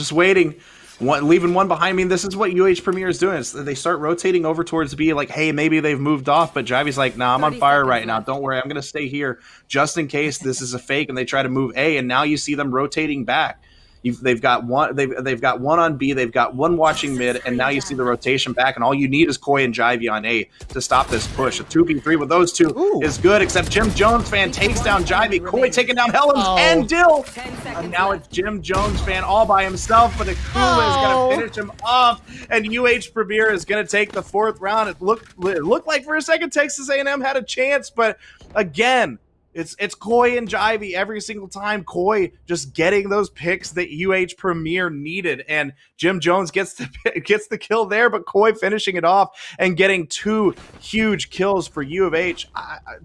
Leaving 1 behind me. This is what UH Premier is doing. They start rotating over towards B, like, hey, maybe they've moved off, but Jivey's like, nah, I'm on fire right now. Don't worry, I'm going to stay here just in case this is a fake and they try to move A, and now you see them rotating back. They've got one on B, they've got 1 watching mid, and now you see the rotation back, and all you need is Koi and Jivey on A to stop this push. A 2v3 with those 2 is good, except Jim Jones fan takes down Jivey, Koi taking down Helms and Dill. And now it's Jim Jones fan all by himself, but Akula is going to finish him off, and UH Premier is going to take the 4th round. It looked like for a second Texas A&M had a chance, but again, It's Koi and Jivey every single time. Koi just getting those picks that UH Premier needed, and Jim Jones gets the kill there, but Koi finishing it off and getting 2 huge kills for U of H.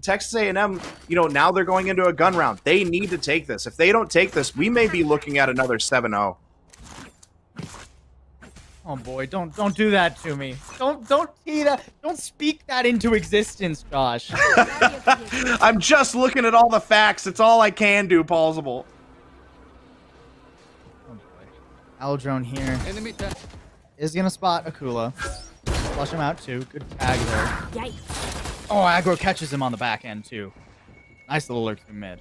Texas A&M, you know, now they're going into a gun round. They need to take this. If they don't take this, we may be looking at another 7-0. Oh boy, don't do that to me. Don't see that. Don't speak that into existence, Josh. I'm just looking at all the facts. It's all I can do, possible. Oh boy. Aldrone here is gonna spot Akula. Flush him out too. Good tag there. Yikes. Oh, aggro catches him on the back end too. Nice little lurk through mid.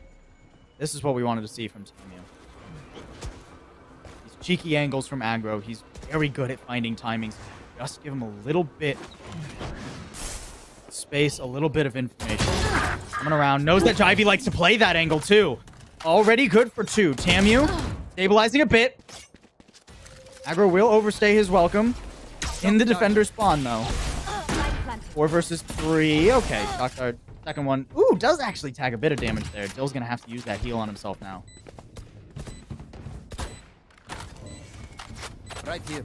This is what we wanted to see from TAMU. These cheeky angles from aggro. He's very good at finding timings. Just give him a little bit space, a little bit of information. Coming around. Knows that Jivey likes to play that angle too. Already good for 2. TAMU stabilizing a bit. Aggro will overstay his welcome. In the defender spawn though. 4 versus 3. Okay, Shotguard. Second one. Ooh, does actually tag a bit of damage there. Dill's gonna have to use that heal on himself now. Right here.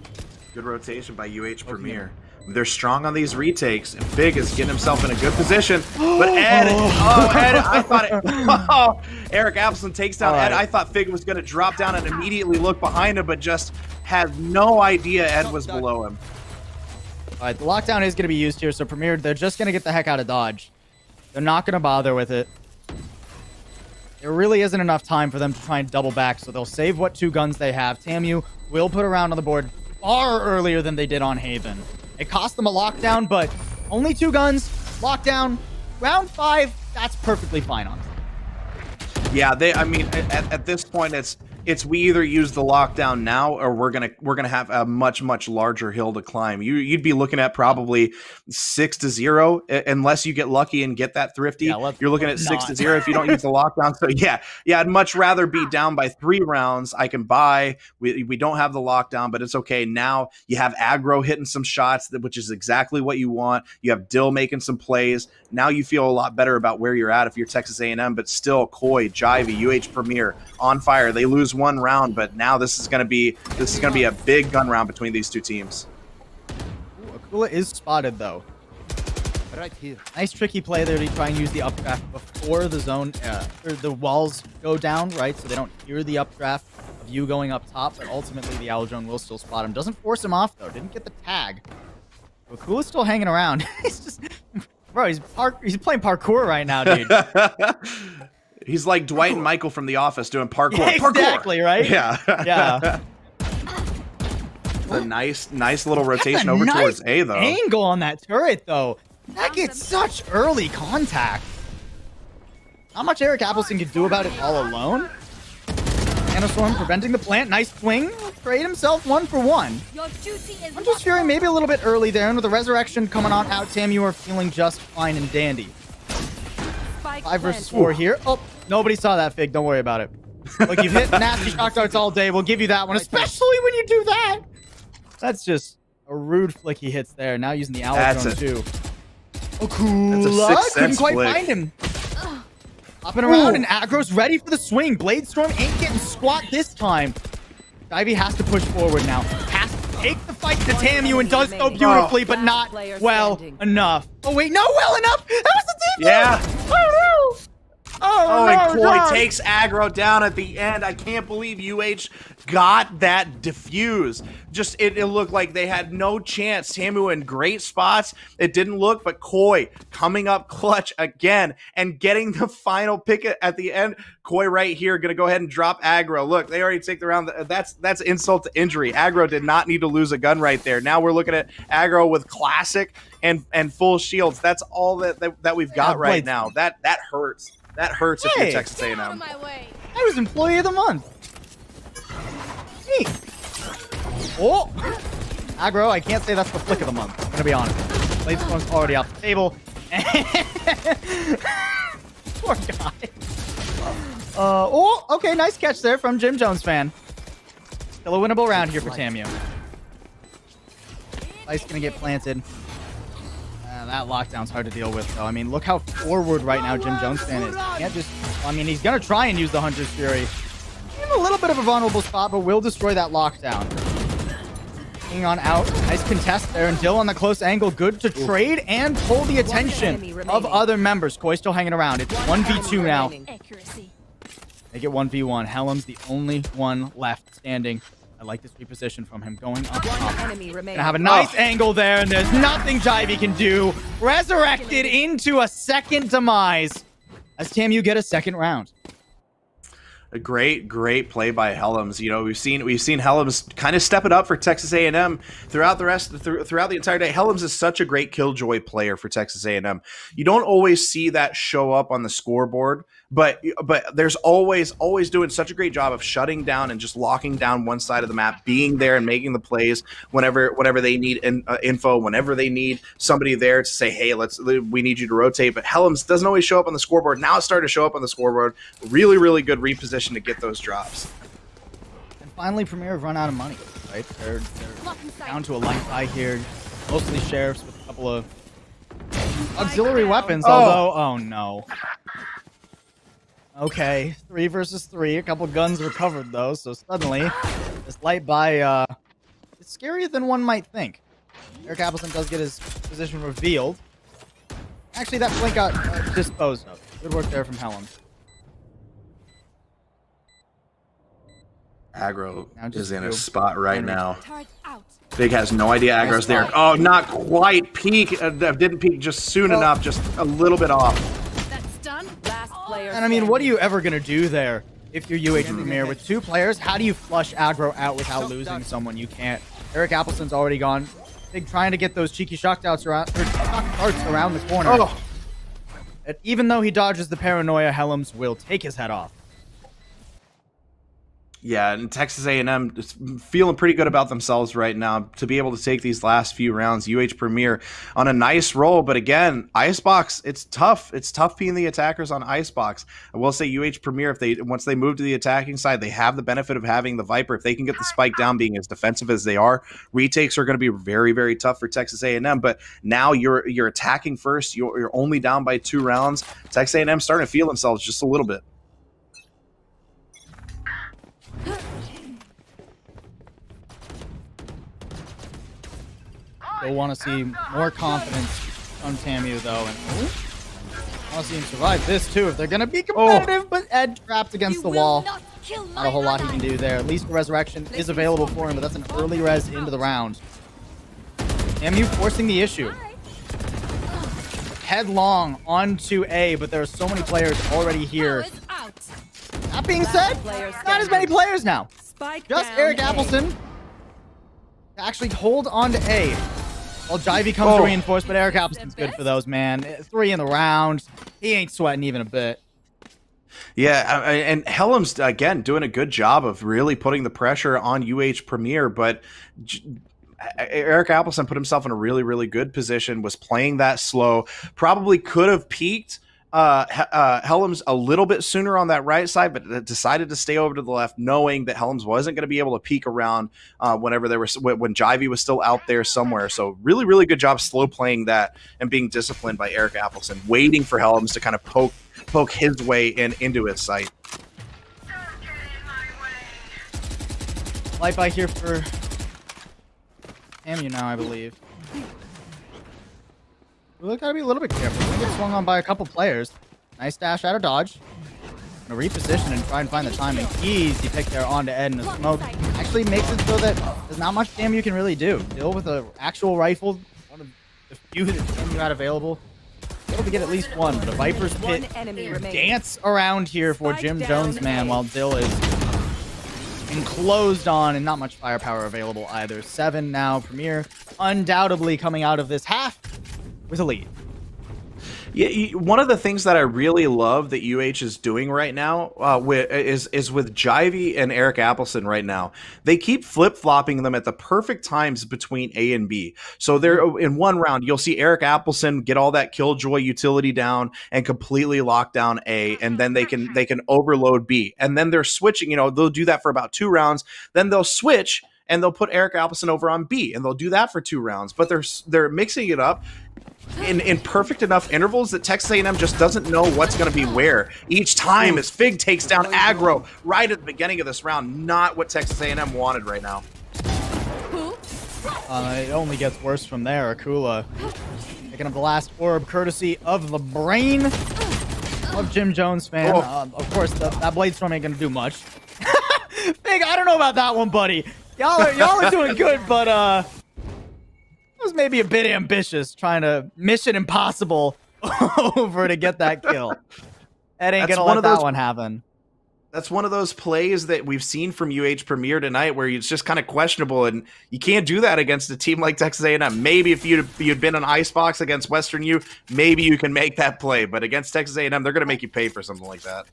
Good rotation by UH Premier. They're strong on these retakes, and Fig is getting himself in a good position. But Ed, Ed, I thought it. Oh, Eric Appleson takes down Ed. I thought Fig was going to drop down and immediately look behind him, but just had no idea Ed was below him. All right, the lockdown is going to be used here, so Premier, they're just going to get the heck out of dodge. They're not going to bother with it. There really isn't enough time for them to try and double back, so they'll save what 2 guns they have. TAMU will put a round on the board far earlier than they did on Haven. It cost them a lockdown, but only 2 guns, lockdown, round 5, that's perfectly fine on them. Yeah, I mean, at this point, it's we either use the lockdown now or we're gonna have a much larger hill to climb. You'd be looking at probably 6-0 unless you get lucky and get that thrifty. Yeah, you're looking at 6-0 if you don't use the lockdown. So yeah, I'd much rather be down by 3 rounds. I can buy. We don't have the lockdown, but it's okay. Now you have aggro hitting some shots, which is exactly what you want. You have Dill making some plays. Now you feel a lot better about where you're at if you're Texas A&M, but still Koi, Jivey, UH Premier on fire. They lose 1 round, but now this is going to be a big gun round between these 2 teams. Ooh, Akula is spotted though. Right here. Nice tricky play there to try and use the updraft before the zone or the walls go down, right? So they don't hear the updraft of you going up top, but ultimately the Aldrone will still spot him. Doesn't force him off though. Didn't get the tag. Akula's still hanging around. He's just, bro, he's playing parkour right now, dude. He's like Dwight and Michael from The Office doing parkour. Yeah, exactly, parkour. right? Yeah. Yeah. A nice little rotation over towards A, though. Angle on that turret, though. That gets such early contact. Not much Eric Appleson can do about it all alone. Nanostorm preventing the plant. Nice swing. Trade himself 1 for 1. I'm just fearing maybe a little bit early there. And with the resurrection coming on out, TAMU are feeling just fine and dandy. 5 versus 4 here. Oh, nobody saw that, Fig. Don't worry about it. Look, you've hit nasty shock darts all day. We'll give you that one, especially when you do that. That's just a rude flick he hits there. Now using the Aldrone too. Oh, cool. Couldn't quite find him. Hopping around, and aggro's ready for the swing. Bladestorm ain't getting squat this time. Jivey has to push forward now. Has to take the fight to TAMU and does so beautifully, but not well enough. Oh, wait, no, well enough. That was the team. Yeah. Oh, no. Oh, no, and Koi takes aggro down at the end. I can't believe UH got that diffuse. Just, it looked like they had no chance. TAMU in great spots. It didn't look, but Koi coming up clutch again and getting the final pick at the end. Koi right here going to go ahead and drop aggro. Look, they already take the round. That's insult to injury. Aggro did not need to lose a gun right there. Now we're looking at aggro with classic and full shields. That's all that we've got right now. That hurts. That hurts if you're Texas A&M. I was Employee of the Month. Hey. Oh. Aggro, I can't say that's the flick of the month. I'm going to be honest. Bladestorm's already off the table. Poor guy. Oh, okay. Nice catch there from Jim Jones fan. Still a winnable round here for TAMU. Ice going to get planted. that lockdown's hard to deal with, though. I mean, look how forward right now Jim Jones fan is. He can't just... I mean, he's going to try and use the Hunter's Fury. In a little bit of a vulnerable spot, but will destroy that lockdown. Hanging on out. Nice contest there. And Dill on the close angle. Good to trade and pull the attention of other members. Koi still hanging around. It's 1v2 now. Make it 1v1. Helm's the only one left standing. I like this reposition from him going up top. Gonna have a nice angle there, and there's nothing Jivey can do. Resurrected into a second demise as TAMU get a second round. A great play by Helms. You know, we've seen Helms kind of step it up for Texas A&M throughout the entire day. Helms is such a great killjoy player for Texas A&M. You don't always see that show up on the scoreboard, but there's always doing such a great job of shutting down and just locking down one side of the map, being there and making the plays whenever they need info, whenever they need somebody there to say, hey, we need you to rotate. But Helms doesn't always show up on the scoreboard. Now it's starting to show up on the scoreboard. Really good reposition to get those drops. And finally, Premier have run out of money, right? They're down to a light buy here. Mostly sheriffs with a couple of auxiliary weapons, although, oh no. Okay, 3 versus 3. A couple guns recovered, though, so suddenly this light buy is scarier than one might think. Eric Appleton does get his position revealed. Actually, that flank got disposed of. Good work there from Helm. Aggro is in a spot right now. Big has no idea Aggro's there. Oh, not quite. Peek. Didn't peek just soon enough. Just a little bit off. That's done. Last player. And I mean, what are you ever going to do there if you're UH Premier with 2 players? How do you flush Aggro out without losing someone? You can't. Eric Appleton's already gone. Big trying to get those cheeky shock darts around the corner. Oh. And even though he dodges the paranoia, Helms will take his head off. Yeah, and Texas A&M is feeling pretty good about themselves right now to be able to take these last few rounds. UH Premier on a nice roll, but again, Icebox, it's tough. It's tough being the attackers on Icebox. I will say UH Premier, once they move to the attacking side, they have the benefit of having the Viper. If they can get the spike down, being as defensive as they are, retakes are going to be very tough for Texas A&M. But now you're attacking first. You're only down by 2 rounds. Texas A&M starting to feel themselves just a little bit. They'll want to see more confidence from TAMU, though. And I want to see him survive this, too, if they're going to be competitive. But Ed trapped against the wall. Not a whole lot he can do there. At least resurrection is available for him, but that's an early res into the round. TAMU forcing the issue. Headlong onto A, but there are so many players already here. That being said, not as many players now. Just Eric Appleton to actually hold on to A. While Jivey comes to reinforce, but Eric Appleton's good for those, man. 3 in the round. He ain't sweating even a bit. Yeah, and Helm's, again, doing a good job of really putting the pressure on UH Premier, but Eric Appleton put himself in a really good position, was playing that slow, probably could have peaked Helms a little bit sooner on that right side, but decided to stay over to the left, knowing that Helms wasn't going to be able to peek around when Jivey was still out there somewhere. So really good job slow playing that and being disciplined by Eric Appleton, waiting for Helms to kind of poke his way into his sight. Light by here for TAMU now, I believe. We gotta be a little bit careful. We get swung on by a couple players. Nice dash out of dodge. Gonna reposition and try and find the timing. Easy pick there onto Ed, and the smoke actually makes it so that there's not much damn you can really do. Deal with an actual rifle, one of the few that TAMU had available. Able to get at least one, but a Viper's Pit dance around here for Jim Jones, man, while Dill is enclosed on and not much firepower available either. 7 now. Premier undoubtedly coming out of this half with a lead. Yeah, one of the things that I really love that UH is doing right now is with Jivey and Eric Appleton right now. They keep flip-flopping them at the perfect times between A and B. So they're in one round, you'll see Eric Appleton get all that Killjoy utility down and completely lock down A, and then they can overload B. And then they're switching, they'll do that for about 2 rounds, then they'll switch and they'll put Eric Appleton over on B, and they'll do that for 2 rounds. But they're mixing it up in perfect enough intervals that Texas A&M just doesn't know what's going to be where each time as Fig takes down aggro right at the beginning of this round. Not what Texas A&M wanted right now. It only gets worse from there. Akula picking up the last orb courtesy of the brain of Jim Jones fan. Of course, that blade storm ain't gonna do much. Fig, I don't know about that one, buddy. Y'all are doing good, but it was maybe a bit ambitious trying to Mission Impossible over to get that kill. That ain't gonna let that one happen. That's one of those plays that we've seen from UH Premier tonight where it's just kind of questionable, and you can't do that against a team like Texas A&M. Maybe if you'd been an Icebox against Western U, maybe you can make that play, but against Texas A&M, they're going to make you pay for something like that.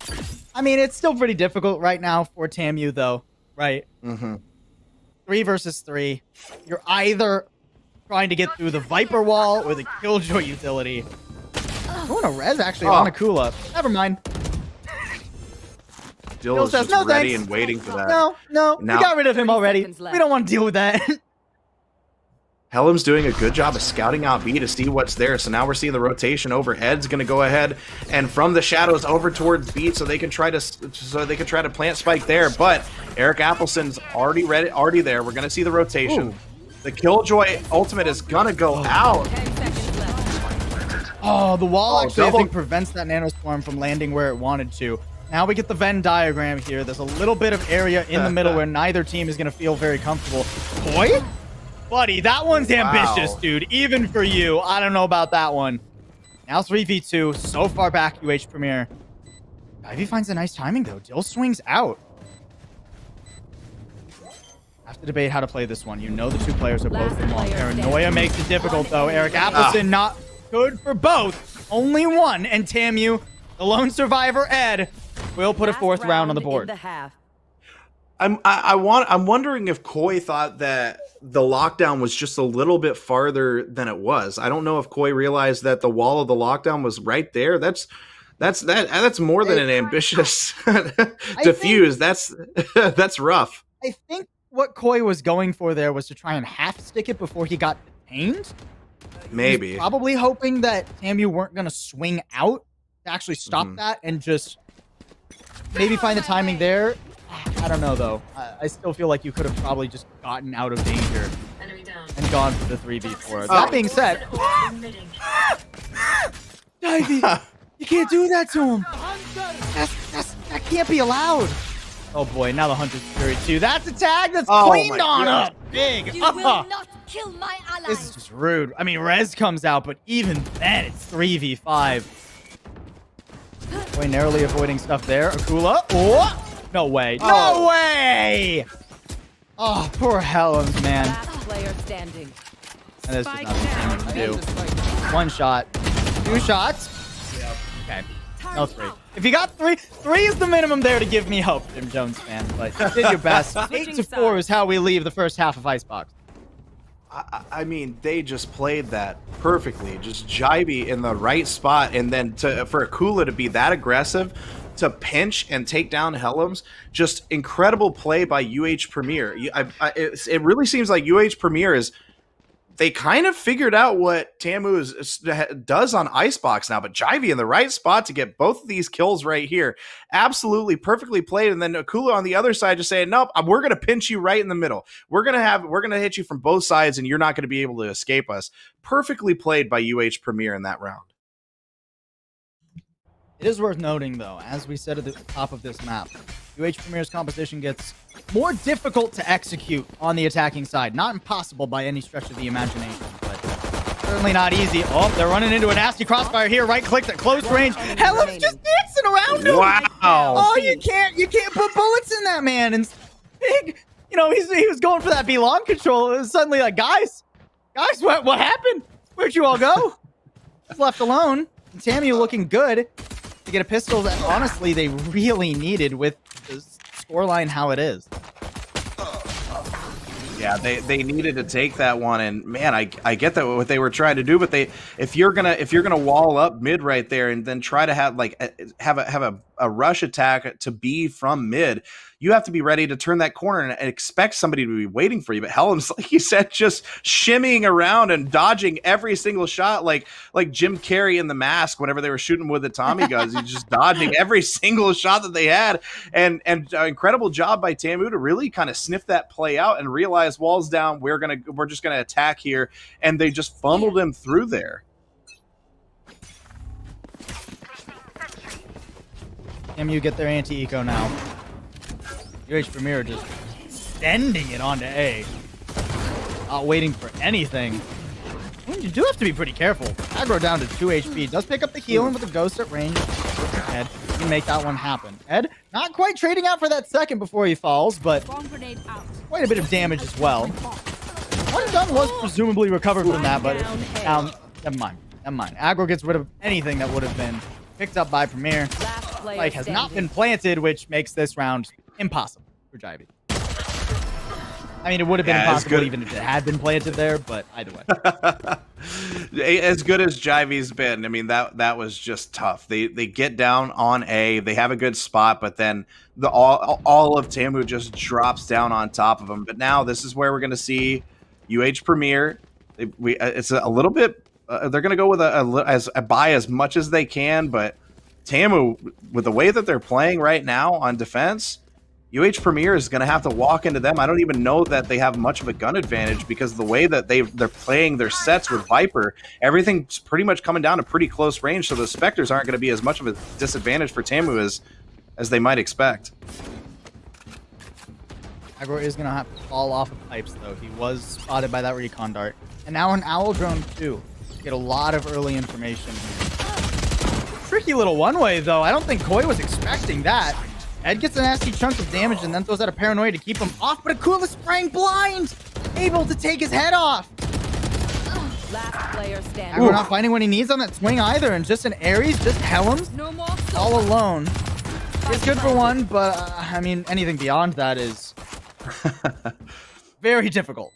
I mean, it's still pretty difficult right now for TAMU, though, right? 3 versus 3. You're either trying to get through the Viper wall or the Killjoy utility. Oh, no, Rez actually on Akula. Never mind. Dill is just ready and waiting for that. No, we got rid of him already. We don't want to deal with that. Helm's doing a good job of scouting out B to see what's there. So now we're seeing the rotation overhead's going to go ahead and from the shadows over towards B, so they can try to plant spike there. But Eric Appelson's already there. We're going to see the rotation. Ooh. The Killjoy ultimate is going to go out. Oh, the wall actually I think prevents that nanoswarm from landing where it wanted to. Now we get the Venn diagram here. There's a little bit of area in the middle where neither team is going to feel very comfortable. Boy? Buddy, that one's ambitious, dude. Even for you. I don't know about that one. Now 3v2. So far back, UH Premier. Ivy finds a nice timing, though. Dill swings out. Have to debate how to play this one. You know the two players are both in long. Paranoia makes it difficult, though. Eric Appleson not good for both. Only one. And TAMU, the lone survivor, Ed, will put a 4th round on the board. I'm wondering if Koi thought that the lockdown was just a little bit farther than it was. I don't know if Koi realized that the wall of the lockdown was right there. That's more than an ambitious defuse. That's rough. I think what Koi was going for there was to try and half stick it before he got detained. Maybe. He's probably hoping that TAMU weren't going to swing out to actually stop that and just maybe find the timing there. I don't know, though. I still feel like you could have probably just gotten out of danger and gone for the 3v4. That being said, Divey, you can't do that to him. That can't be allowed. Oh boy, now the Hunter's Fury too. That's a tag that's cleaned on up. Big. You will not kill my ally. This is just rude. I mean, Rez comes out, but even then, it's 3v5. Boy, narrowly avoiding stuff there. Akula. Oh! No way. No way! Oh, poor Helms, man. Last player standing. And there's just nothing to do. 1 shot. 2 shots. Yep. Okay. No 3. If you got 3 is the minimum there to give me hope, Jim Jones fan. But you did your best. 8-4 is how we leave the first half of Icebox. I mean, they just played that perfectly. Just Jivey in the right spot, and then for Akula to be that aggressive, to pinch and take down Helms, just incredible play by UH Premier. It really seems like UH Premier they kind of figured out what TAMU does on Icebox now, but Jivey in the right spot to get both of these kills right here. Absolutely perfectly played. And then Akula on the other side just saying, nope, we're going to pinch you right in the middle. We're going to hit you from both sides and you're not going to be able to escape us. Perfectly played by UH Premier in that round. It is worth noting, though, as we said at the top of this map, UH Premier's composition gets more difficult to execute on the attacking side. Not impossible by any stretch of the imagination, but certainly not easy. Oh, they're running into a nasty crossfire here. Right click at close range. Helm's just dancing around him. Wow. Oh, you can't put bullets in that man. And Big, he was going for that B-long control. It was suddenly like, guys, what happened? Where'd you all go? He's left alone. And TAMU looking good to get a pistol that honestly they really needed with the scoreline how it is. Yeah, they needed to take that one, and man, I get that what they were trying to do, but if you're gonna wall up mid right there and then try to have a rush attack to B from mid, you have to be ready to turn that corner and expect somebody to be waiting for you. But Helm's, like you said, just shimmying around and dodging every single shot, like Jim Carrey in The Mask whenever they were shooting with the Tommy guns. He's just dodging every single shot that they had, and incredible job by TAMU to really kind of sniff that play out and realize walls down. We're just gonna attack here, and they just funneled him through there. TAMU get their anti-eco now. UH Premier just sending it onto A. Not waiting for anything. I mean, you do have to be pretty careful. Aggro down to 2 HP. Does pick up the healing with a ghost at range. Ed, you can make that one happen. Ed, not quite trading out for that second before he falls, but quite a bit of damage as well. One gun was presumably recovered from that, but never mind. Never mind. Aggro gets rid of anything that would have been picked up by Premier. Spike has not been planted, which makes this round impossible for Jivey. I mean, it would have been impossible even if it had been planted there, but either way. As good as Jivey's been, I mean, that was just tough. They get down on A, they have a good spot, but then all of TAMU just drops down on top of them. But now this is where we're going to see UH Premier. It's a little bit. They're going to go with a buy as much as they can, but TAMU, with the way that they're playing right now on defense, UH Premier is going to have to walk into them. I don't even know that they have much of a gun advantage because of the way that they're playing their sets with Viper, everything's pretty much coming down to pretty close range, so the Spectres aren't going to be as much of a disadvantage for TAMU as they might expect. Aggro is going to have to fall off of pipes, though. He was spotted by that recon dart. And now an Owl Drone, too. Get a lot of early information. Tricky little one-way, though. I don't think Koi was expecting that. Ed gets a nasty chunk of damage and then throws out a paranoia to keep him off, but Akula spraying blind! Able to take his head off! Last player standing. We're not finding what he needs on that swing either, and just an Ares, just Helms, all alone. It's good for one, but I mean, anything beyond that is very difficult.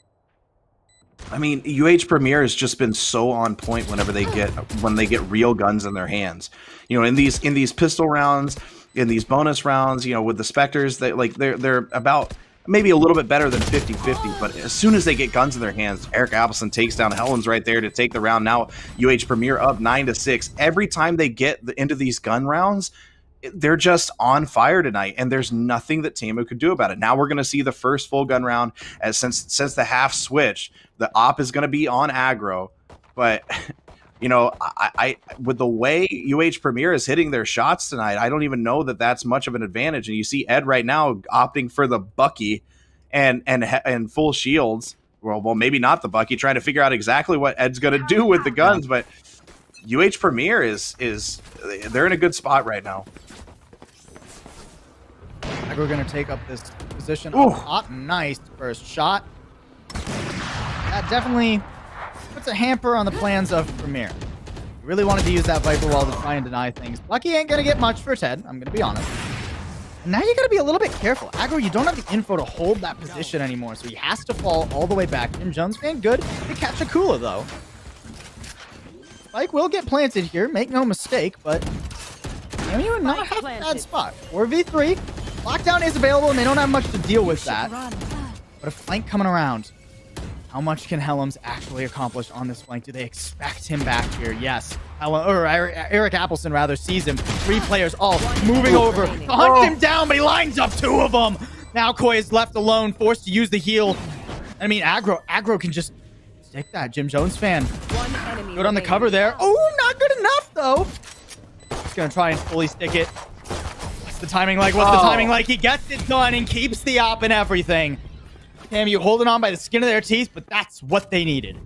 I mean, UH Premier has just been so on point whenever they get real guns in their hands. You know, in these pistol rounds, in these bonus rounds, you know, with the Spectres, they're about maybe a little bit better than 50-50, but as soon as they get guns in their hands, Eric Appleson takes down Helen's right there to take the round. Now UH Premier up 9-6. Every time they get into these gun rounds, they're just on fire tonight, and there's nothing that TAMU could do about it. Now we're going to see the first full gun round, as since the half switch, the op is going to be on aggro, but you know, I with the way UH Premier is hitting their shots tonight, I don't even know that that's much of an advantage. And you see Ed right now opting for the Bucky and full shields. Well, maybe not the Bucky, trying to figure out exactly what Ed's going to do with the guns, but UH Premier is they're in a good spot right now. We're going to take up this position. Up, nice first shot. That definitely puts a hamper on the plans of Premier. He really wanted to use that Viper wall to try and deny things. Lucky ain't going to get much for Ted, I'm going to be honest. And now you got to be a little bit careful. Aggro, you don't have the info to hold that position anymore, so he has to fall all the way back. Jim Jones being good to catch Akula, though. Spike will get planted here, make no mistake, but you would not have a bad spot. 4v3. Lockdown is available, and they don't have much to deal with that. But a flank coming around. How much can Helms actually accomplish on this flank? Do they expect him back here? Yes. Eric Appleson, rather, sees him. 3 players all moving over to hunt him down, but he lines up 2 of them. Now Koi is left alone, forced to use the heal. I mean, aggro can just stick that. Jim Jones fan. Good on the cover there. Oh, not good enough, though. He's going to try and fully stick it. What's the timing like? What's the timing like? He gets it done and keeps the op and everything. TAMU holding on by the skin of their teeth, but that's what they needed.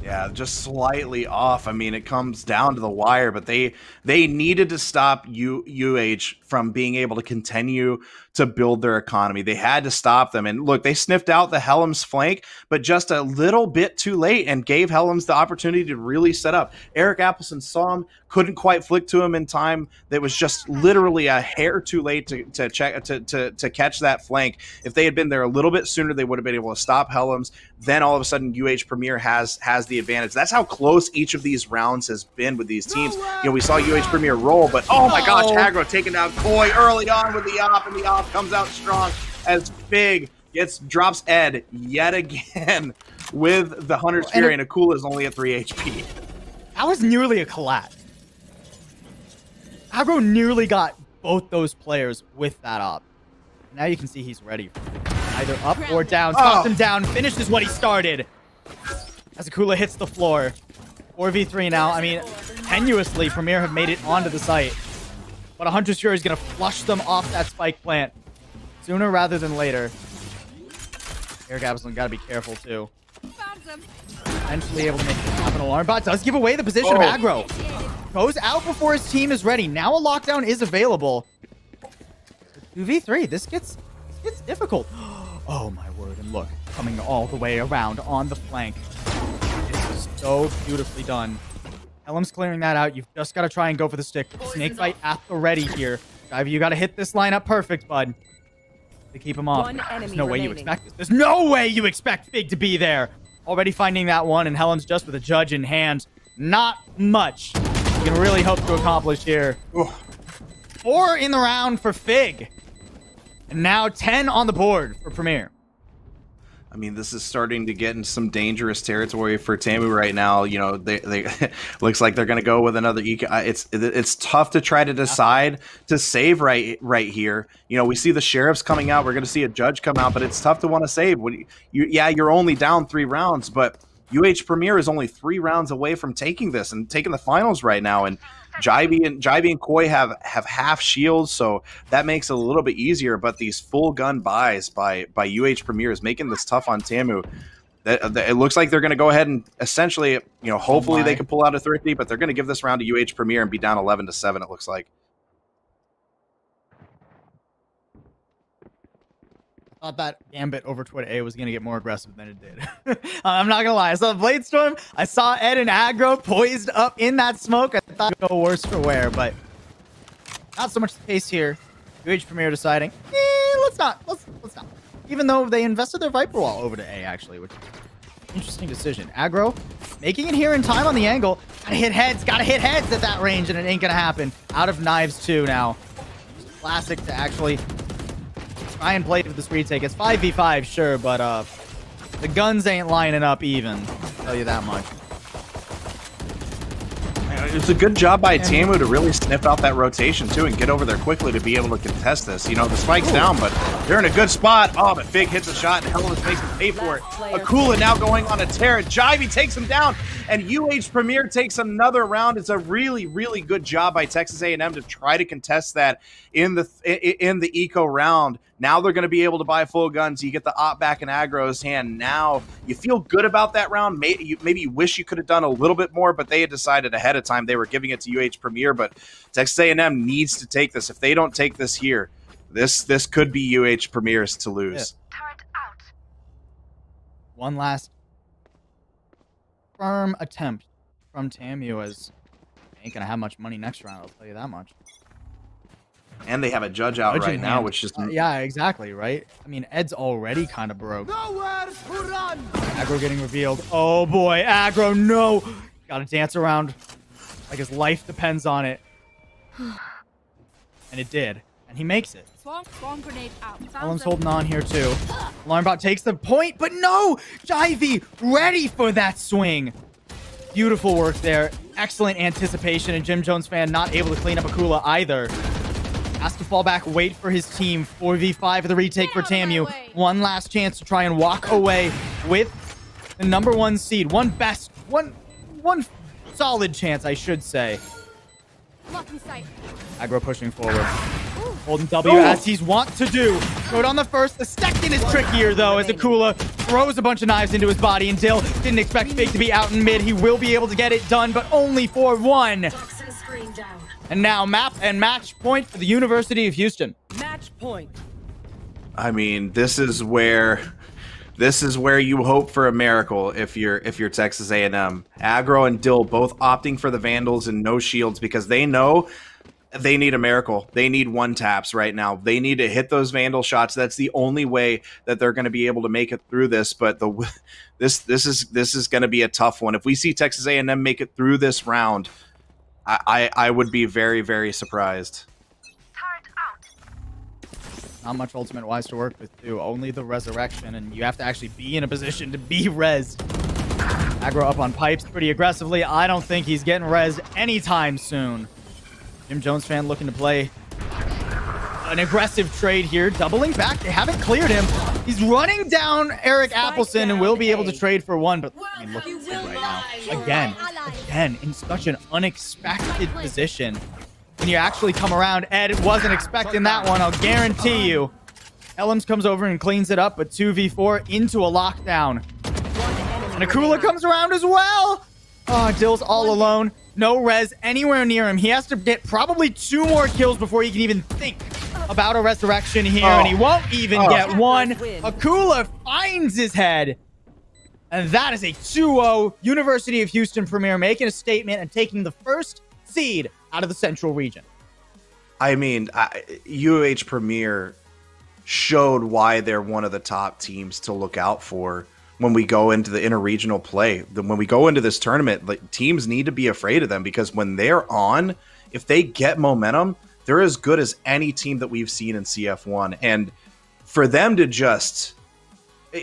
Yeah, just slightly off. I mean, it comes down to the wire, but they needed to stop UH from being able to continue to build their economy. They had to stop them. And look, they sniffed out the Helms flank, but just a little bit too late, and gave Helms the opportunity to really set up. Eric Appleson saw him, couldn't quite flick to him in time. That was just literally a hair too late to catch that flank. If they had been there a little bit sooner, they would have been able to stop Helms. Then all of a sudden, UH Premier has the advantage. That's how close each of these rounds has been with these teams. You know, we saw UH Premier roll, but oh my gosh, Aggro taking down Koi early on with the op, and the op comes out strong as Fig drops Ed yet again with the Hunter's Fury, and Akula is only at 3 HP. That was nearly a collapse. Aggro nearly got both those players with that op. Now you can see he's ready. Either up or down. Stops him down. Finishes what he started. As Akula hits the floor. 4v3 now. I mean, tenuously, Premier have made it onto the site. But a Hunter's Fury is going to flush them off that spike plant sooner rather than later. Eric Appleson got to be careful, too. Eventually able to make it happen. Alarm bot does give away the position of Aggro. Goes out before his team is ready. Now a lockdown is available. 2v3. This gets difficult. Oh, my word. And look, coming all the way around on the flank. This is so beautifully done. Helm's clearing that out. You've just got to try and go for the stick. Snake fight at the ready here. Ivy, you got to hit this lineup perfect, bud. To keep him off. There's no way you expect this. There's no way you expect Fig to be there. Already finding that one, and Helm's just with a judge in hand. Not much you can really hope to accomplish here. 4 in the round for Fig. And now 10 on the board for Premier. I mean, this is starting to get in some dangerous territory for TAMU right now. You know, they looks like they're going to go with another eco. It's tough to try to decide to save right here. You know, we see the sheriffs coming out. We're going to see a judge come out, but it's tough to want to save. Yeah, you're only down 3 rounds, but UH Premier is only 3 rounds away from taking this and taking the finals right now. And Jivey and Koi have half shields, so that makes it a little bit easier. But these full gun buys by UH Premier is making this tough on TAMU. It looks like they're going to go ahead and essentially, you know, hopefully they can pull out a thrifty, but they're going to give this round to UH Premier and be down 11-7. It looks like. I thought that Gambit over Twitter A was going to get more aggressive than it did. I'm not going to lie. I saw Blade Storm. I saw Ed and Aggro poised up in that smoke. I thought it would go worse for wear, but not so much the case here. UH Premier deciding, let's not. Even though they invested their Viper Wall over to A, actually, which is an interesting decision. Aggro making it here in time on the angle. Gotta hit heads at that range, and it ain't going to happen. Out of knives, too, now. Just classic to actually try and play for this retake. It's 5v5, sure, but the guns ain't lining up even. I'll tell you that much. It's a good job by TAMU to really sniff out that rotation, too, and get over there quickly to be able to contest this. You know, the spike's down, but they're in a good spot. Oh, but Fig hits a shot, and Hellas makes him pay for it. Akula now going on a tear. Jivey takes him down, and UH Premier takes another round. It's a really, really good job by Texas A&M to try to contest that in the eco round. Now they're going to be able to buy full guns. You get the op back in Aggro's hand. Now you feel good about that round. Maybe you wish you could have done a little bit more, but they had decided ahead of time they were giving it to UH Premier. But Texas A&M needs to take this. If they don't take this here, this could be UH Premier's to lose. Turret out. One last firm attempt from TAMU, as they ain't going to have much money next round, I'll tell you that much. And they have a judge out right now, which is... yeah, exactly, right? I mean, Ed's already kind of broke. Nowhere to run. Aggro getting revealed. Oh, boy. Aggro, no. Got to dance around like his life depends on it. And it did. And he makes it. Swarm grenade out. Ellen's holding on here, too. Alarmbot takes the point, but no! Jivey ready for that swing. Beautiful work there. Excellent anticipation. And Jim Jones fan not able to clean up Akula either. Has to fall back, wait for his team. 4v5 for the retake for TAMU. One last chance to try and walk away with the #1 seed. One solid chance, I should say. Aggro pushing forward. Holding W as he's wont to do. Throw it on the first. The second is trickier, though, as Akula throws a bunch of knives into his body. And Dill didn't expect Fig to be out in mid. He will be able to get it done, but only for 1. And now map and match point for the University of Houston. Match point. I mean, this is where you hope for a miracle if you're Texas A&M. Aggro and Dill both opting for the Vandals and no shields because they know they need a miracle. They need one taps right now. They need to hit those Vandal shots. That's the only way that they're going to be able to make it through this. But this is going to be a tough one. If we see Texas A&M make it through this round, I would be very, very surprised. Not much ultimate wise to work with too. Only the resurrection, and you have to actually be in a position to be rezzed. Aggro up on pipes pretty aggressively. I don't think he's getting rezzed anytime soon. Jim Jones fan looking to play an aggressive trade here. Doubling back. They haven't cleared him. He's running down Eric Appleson and will be able to trade for one. But I mean, look at him right now. Again, in such an unexpected position. When you actually come around, Ed wasn't expecting that one. I'll guarantee you. Elms comes over and cleans it up, but 2v4 into a lockdown. And Akula comes around as well. Oh, Dill's all alone. No res anywhere near him. He has to get probably 2 more kills before he can even think about a resurrection here, and he won't even get one. Akula finds his head. And that is a 2-0 University of Houston Premier making a statement and taking the first seed out of the Central region. I mean, UH Premier showed why they're one of the top teams to look out for when we go into the interregional play. When we go into this tournament, like, teams need to be afraid of them because when they're on, if they get momentum, they're as good as any team that we've seen in CF1. And for them to just...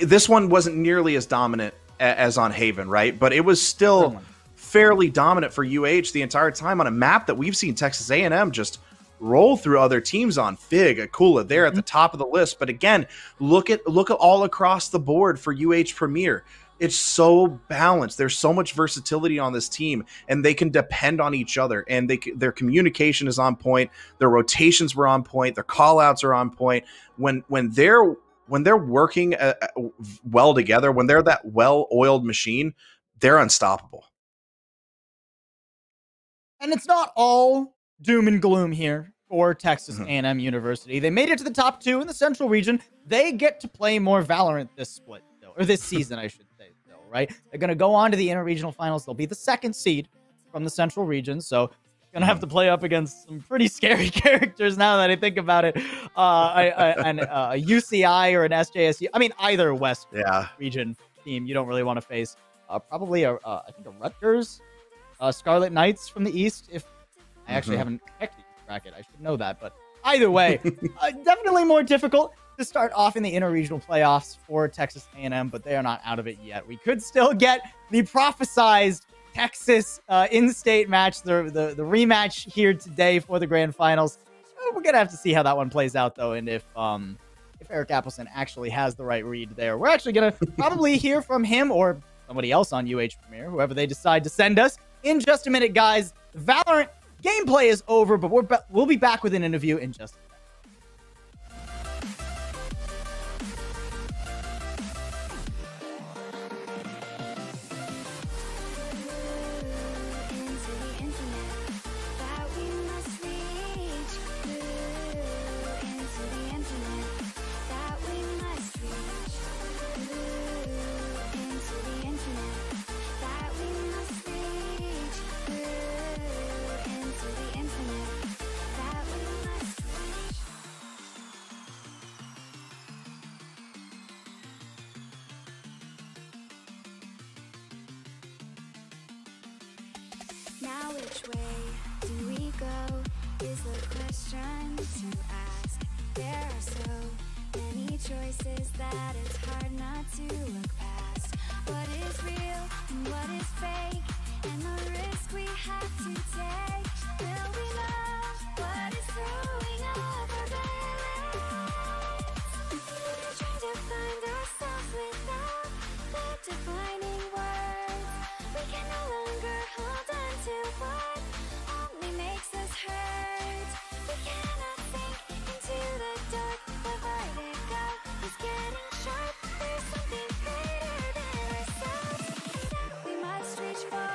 This one wasn't nearly as dominant as on Haven, right? But it was still fairly dominant for UH the entire time on a map that we've seen Texas A&M just roll through other teams on. Fig, Akula, they're at the top of the list. But again, look at all across the board for UH Premier. It's so balanced. There's so much versatility on this team, and they can depend on each other. And their communication is on point. Their rotations were on point. Their call-outs are on point. When they're working well together, when they're that well-oiled machine, they're unstoppable. And it's not all doom and gloom here for Texas A&M University. They made it to the top 2 in the Central region. They get to play more Valorant this split, though, or this season, I should say, though, right? They're going to go on to the interregional finals. They'll be the 2nd seed from the Central region, so going to have to play up against some pretty scary characters now that I think about it. A UCI or an SJSU. I mean, either West region team you don't really want to face. Probably, I think, a Rutgers. Scarlet Knights from the East. If I actually haven't checked the bracket, I should know that. But either way, definitely more difficult to start off in the interregional playoffs for Texas A&M, but they are not out of it yet. We could still get the prophesized Texas in-state match, the rematch here today for the grand finals. We're gonna have to see how that one plays out, though, and if Eric Appleson actually has the right read there. We're actually gonna probably hear from him or somebody else on UH Premier, whoever they decide to send us, in just a minute, guys. Valorant gameplay is over, but we'll be back with an interview in just a minute. Now which way do we go is the question to ask. There are so many choices that it's hard not to look past. What is real and what is fake, and the risk we have to take. Will we love what is throwing up our beds? We're trying to find ourselves without the defining words. We can no longer hold on to what only makes us hurt. We cannot sink into the dark. The vertigo is getting sharp. There's something greater than ourselves that we must reach for.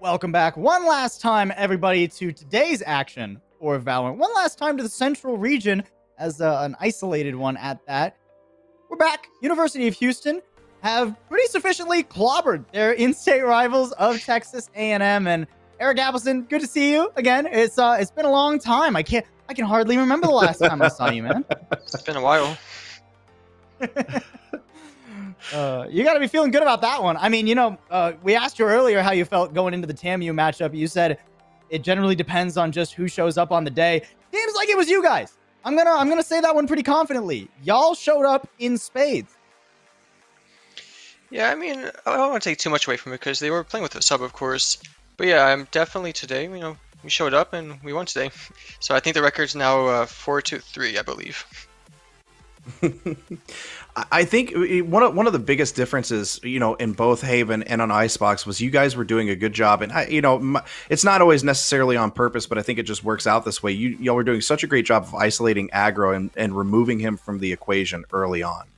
Welcome back one last time, everybody, to today's action for Valorant. One last time to the Central region as an isolated one at that. We're back. University of Houston have pretty sufficiently clobbered their in-state rivals of Texas A&M. And Eric Appleton, good to see you again. It's been a long time. I can hardly remember the last time I saw you, man. It's been a while. You got to be feeling good about that one. I mean, you know, we asked you earlier how you felt going into the TAMU matchup. You said it generally depends on just who shows up on the day. Seems like it was you guys. I'm gonna say that one pretty confidently. Y'all showed up in spades. Yeah, I mean, I don't want to take too much away from it because they were playing with a sub, of course. But yeah, I'm definitely today. You know, we showed up and we won today. So I think the record's now 4-3, I believe. I think one of the biggest differences, you know, in both Haven and on Icebox was you guys were doing a good job. And it's not always necessarily on purpose, but I think it just works out this way. Y'all were doing such a great job of isolating aggro and removing him from the equation early on.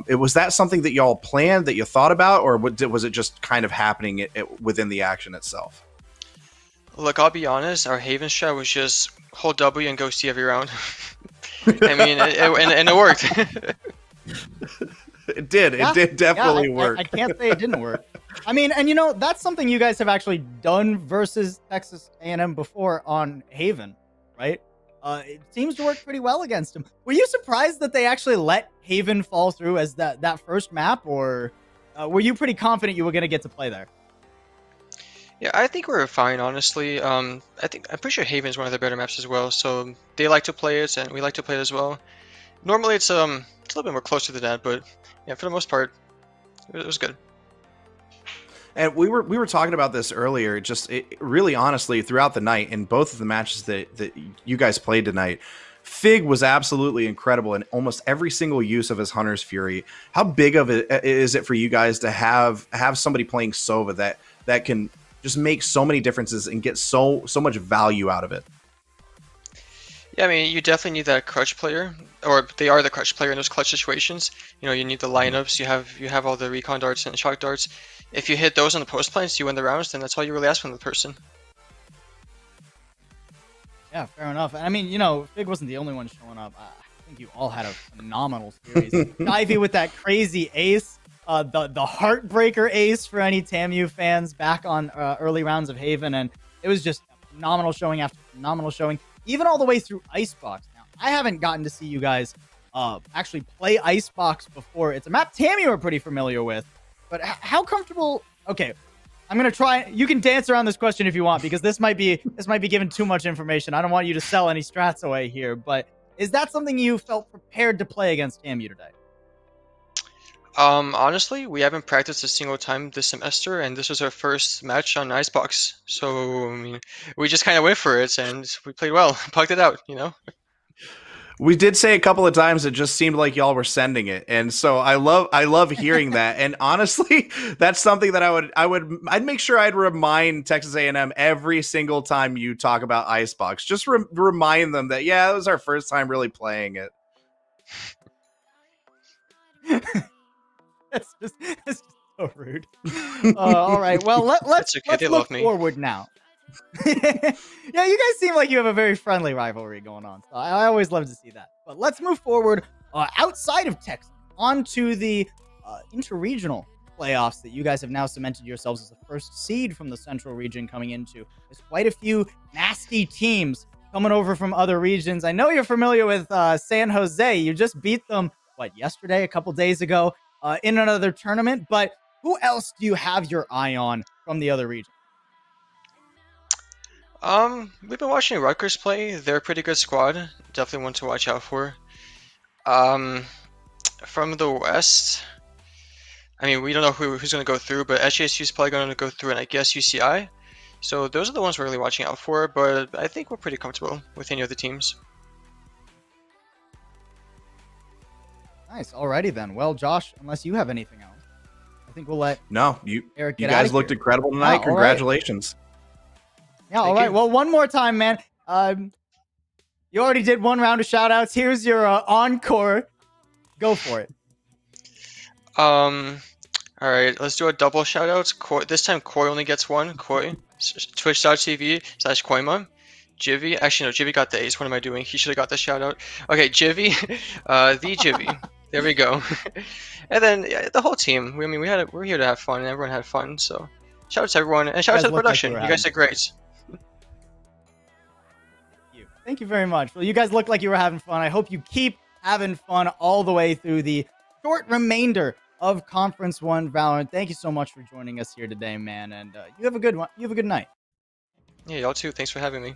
Was that something that y'all planned, that you thought about, or was it just kind of happening within the action itself? Look, I'll be honest. Our Haven strat was just hold W and go C every round. I mean, and it worked. It did. It did definitely work. I can't say it didn't work. I mean, and you know, that's something you guys have actually done versus Texas A&M before on Haven, right? It seems to work pretty well against them. Were you surprised that they actually let Haven fall through as that first map, or were you pretty confident you were going to get to play there? Yeah, I think we're fine, honestly. I'm pretty sure Haven's one of the better maps as well, so they like to play it, and we like to play it as well. Normally, it's a little bit more closer to that, but yeah, for the most part, it was good. And we were talking about this earlier. Really, honestly, throughout the night in both of the matches that you guys played tonight, Fig was absolutely incredible in almost every single use of his Hunter's Fury. How big of it is it for you guys to have somebody playing Sova that can just make so many differences and get so much value out of it? Yeah, I mean, you definitely need that clutch player, or they are the clutch player in those clutch situations. You know, you need the lineups. You have all the recon darts and shock darts. If you hit those on the post plants, you win the rounds. Then that's all you really ask from the person. Yeah, fair enough. I mean, you know, Fig wasn't the only one showing up. I think you all had a phenomenal series. Ivy with that crazy ace. The heartbreaker ace for any TAMU fans back on early rounds of Haven, and it was just a phenomenal showing after phenomenal showing, even all the way through Icebox. Now, I haven't gotten to see you guys actually play Icebox before. It's a map TAMU are pretty familiar with, but how comfortable? Okay, I'm gonna try. You can dance around this question if you want, because this might be giving too much information. I don't want you to sell any strats away here, but is that something you felt prepared to play against TAMU today? Honestly, we haven't practiced a single time this semester, and this was our first match on Icebox. So, I mean, we just kind of went for it, and we played well, pucked it out, you know? We did say a couple of times it just seemed like y'all were sending it, and so I love hearing that. And honestly, that's something that I'd make sure I'd remind Texas A&M every single time you talk about Icebox. Just remind them that, yeah, it was our first time really playing it. That's just so rude. All right, well, let's look forward now. Yeah, you guys seem like you have a very friendly rivalry going on. So I always love to see that. But let's move forward outside of Texas onto the interregional playoffs that you guys have now cemented yourselves as the first seed from the Central region coming into. There's quite a few nasty teams coming over from other regions. I know you're familiar with San Jose. You just beat them, yesterday, a couple days ago, in another tournament. But who else do you have your eye on from the other region? We've been watching Rutgers play. They're a pretty good squad. Definitely one to watch out for. From the West, I mean, we don't know who's going to go through, but SJSU is probably going to go through, and I guess UCI. So those are the ones we're really watching out for, but I think we're pretty comfortable with any of the teams. Nice. Alrighty then. Well, Josh, unless you have anything else, I think we'll let Eric get you guys looked incredible tonight. Congratulations. Yeah, all right. Well, one more time, man. You already did one round of shout-outs. Here's your encore. Go for it. All All right, let's do a double shout outs. This time Koi only gets one. Koi, twitch.tv/Koima. Jivy, actually no, Jivy got the ace. What am I doing? He should have got the shout out. Okay, Jivy, the Jivy. There we go. And then yeah, the whole team. I mean, we're here to have fun, and everyone had fun. So shout out to everyone, and shout out to the production. You guys did great. Thank you very much. Well, you guys look like you were having fun. I hope you keep having fun all the way through the short remainder of Conference 1 Valorant. Thank you so much for joining us here today, man. And you have a good one. You have a good night. Yeah, y'all too. Thanks for having me.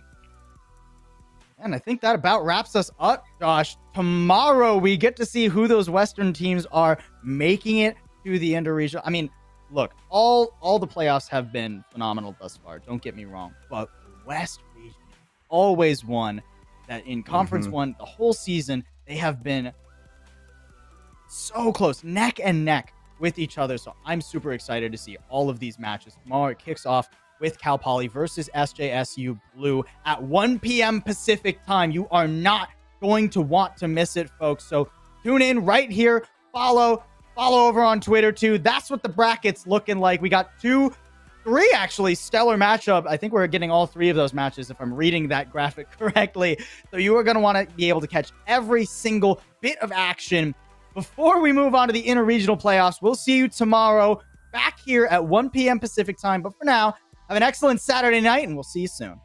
And I think that about wraps us up, Josh. Tomorrow, we get to see who those Western teams are making it to the Inter-Regional. I mean, look, all the playoffs have been phenomenal thus far. Don't get me wrong. But the West region always one that in Conference 1, the whole season, they have been so close, neck and neck with each other. So I'm super excited to see all of these matches. Tomorrow it kicks off with Cal Poly versus SJSU Blue at 1 p.m. Pacific time. You are not going to want to miss it, folks. So tune in right here. Follow over on Twitter too. That's what the bracket's looking like. We got three actually stellar matchup. I think we're getting all three of those matches if I'm reading that graphic correctly. So you are going to want to be able to catch every single bit of action before we move on to the interregional playoffs. We'll see you tomorrow back here at 1 p.m. Pacific time. But for now, have an excellent Saturday night, and we'll see you soon.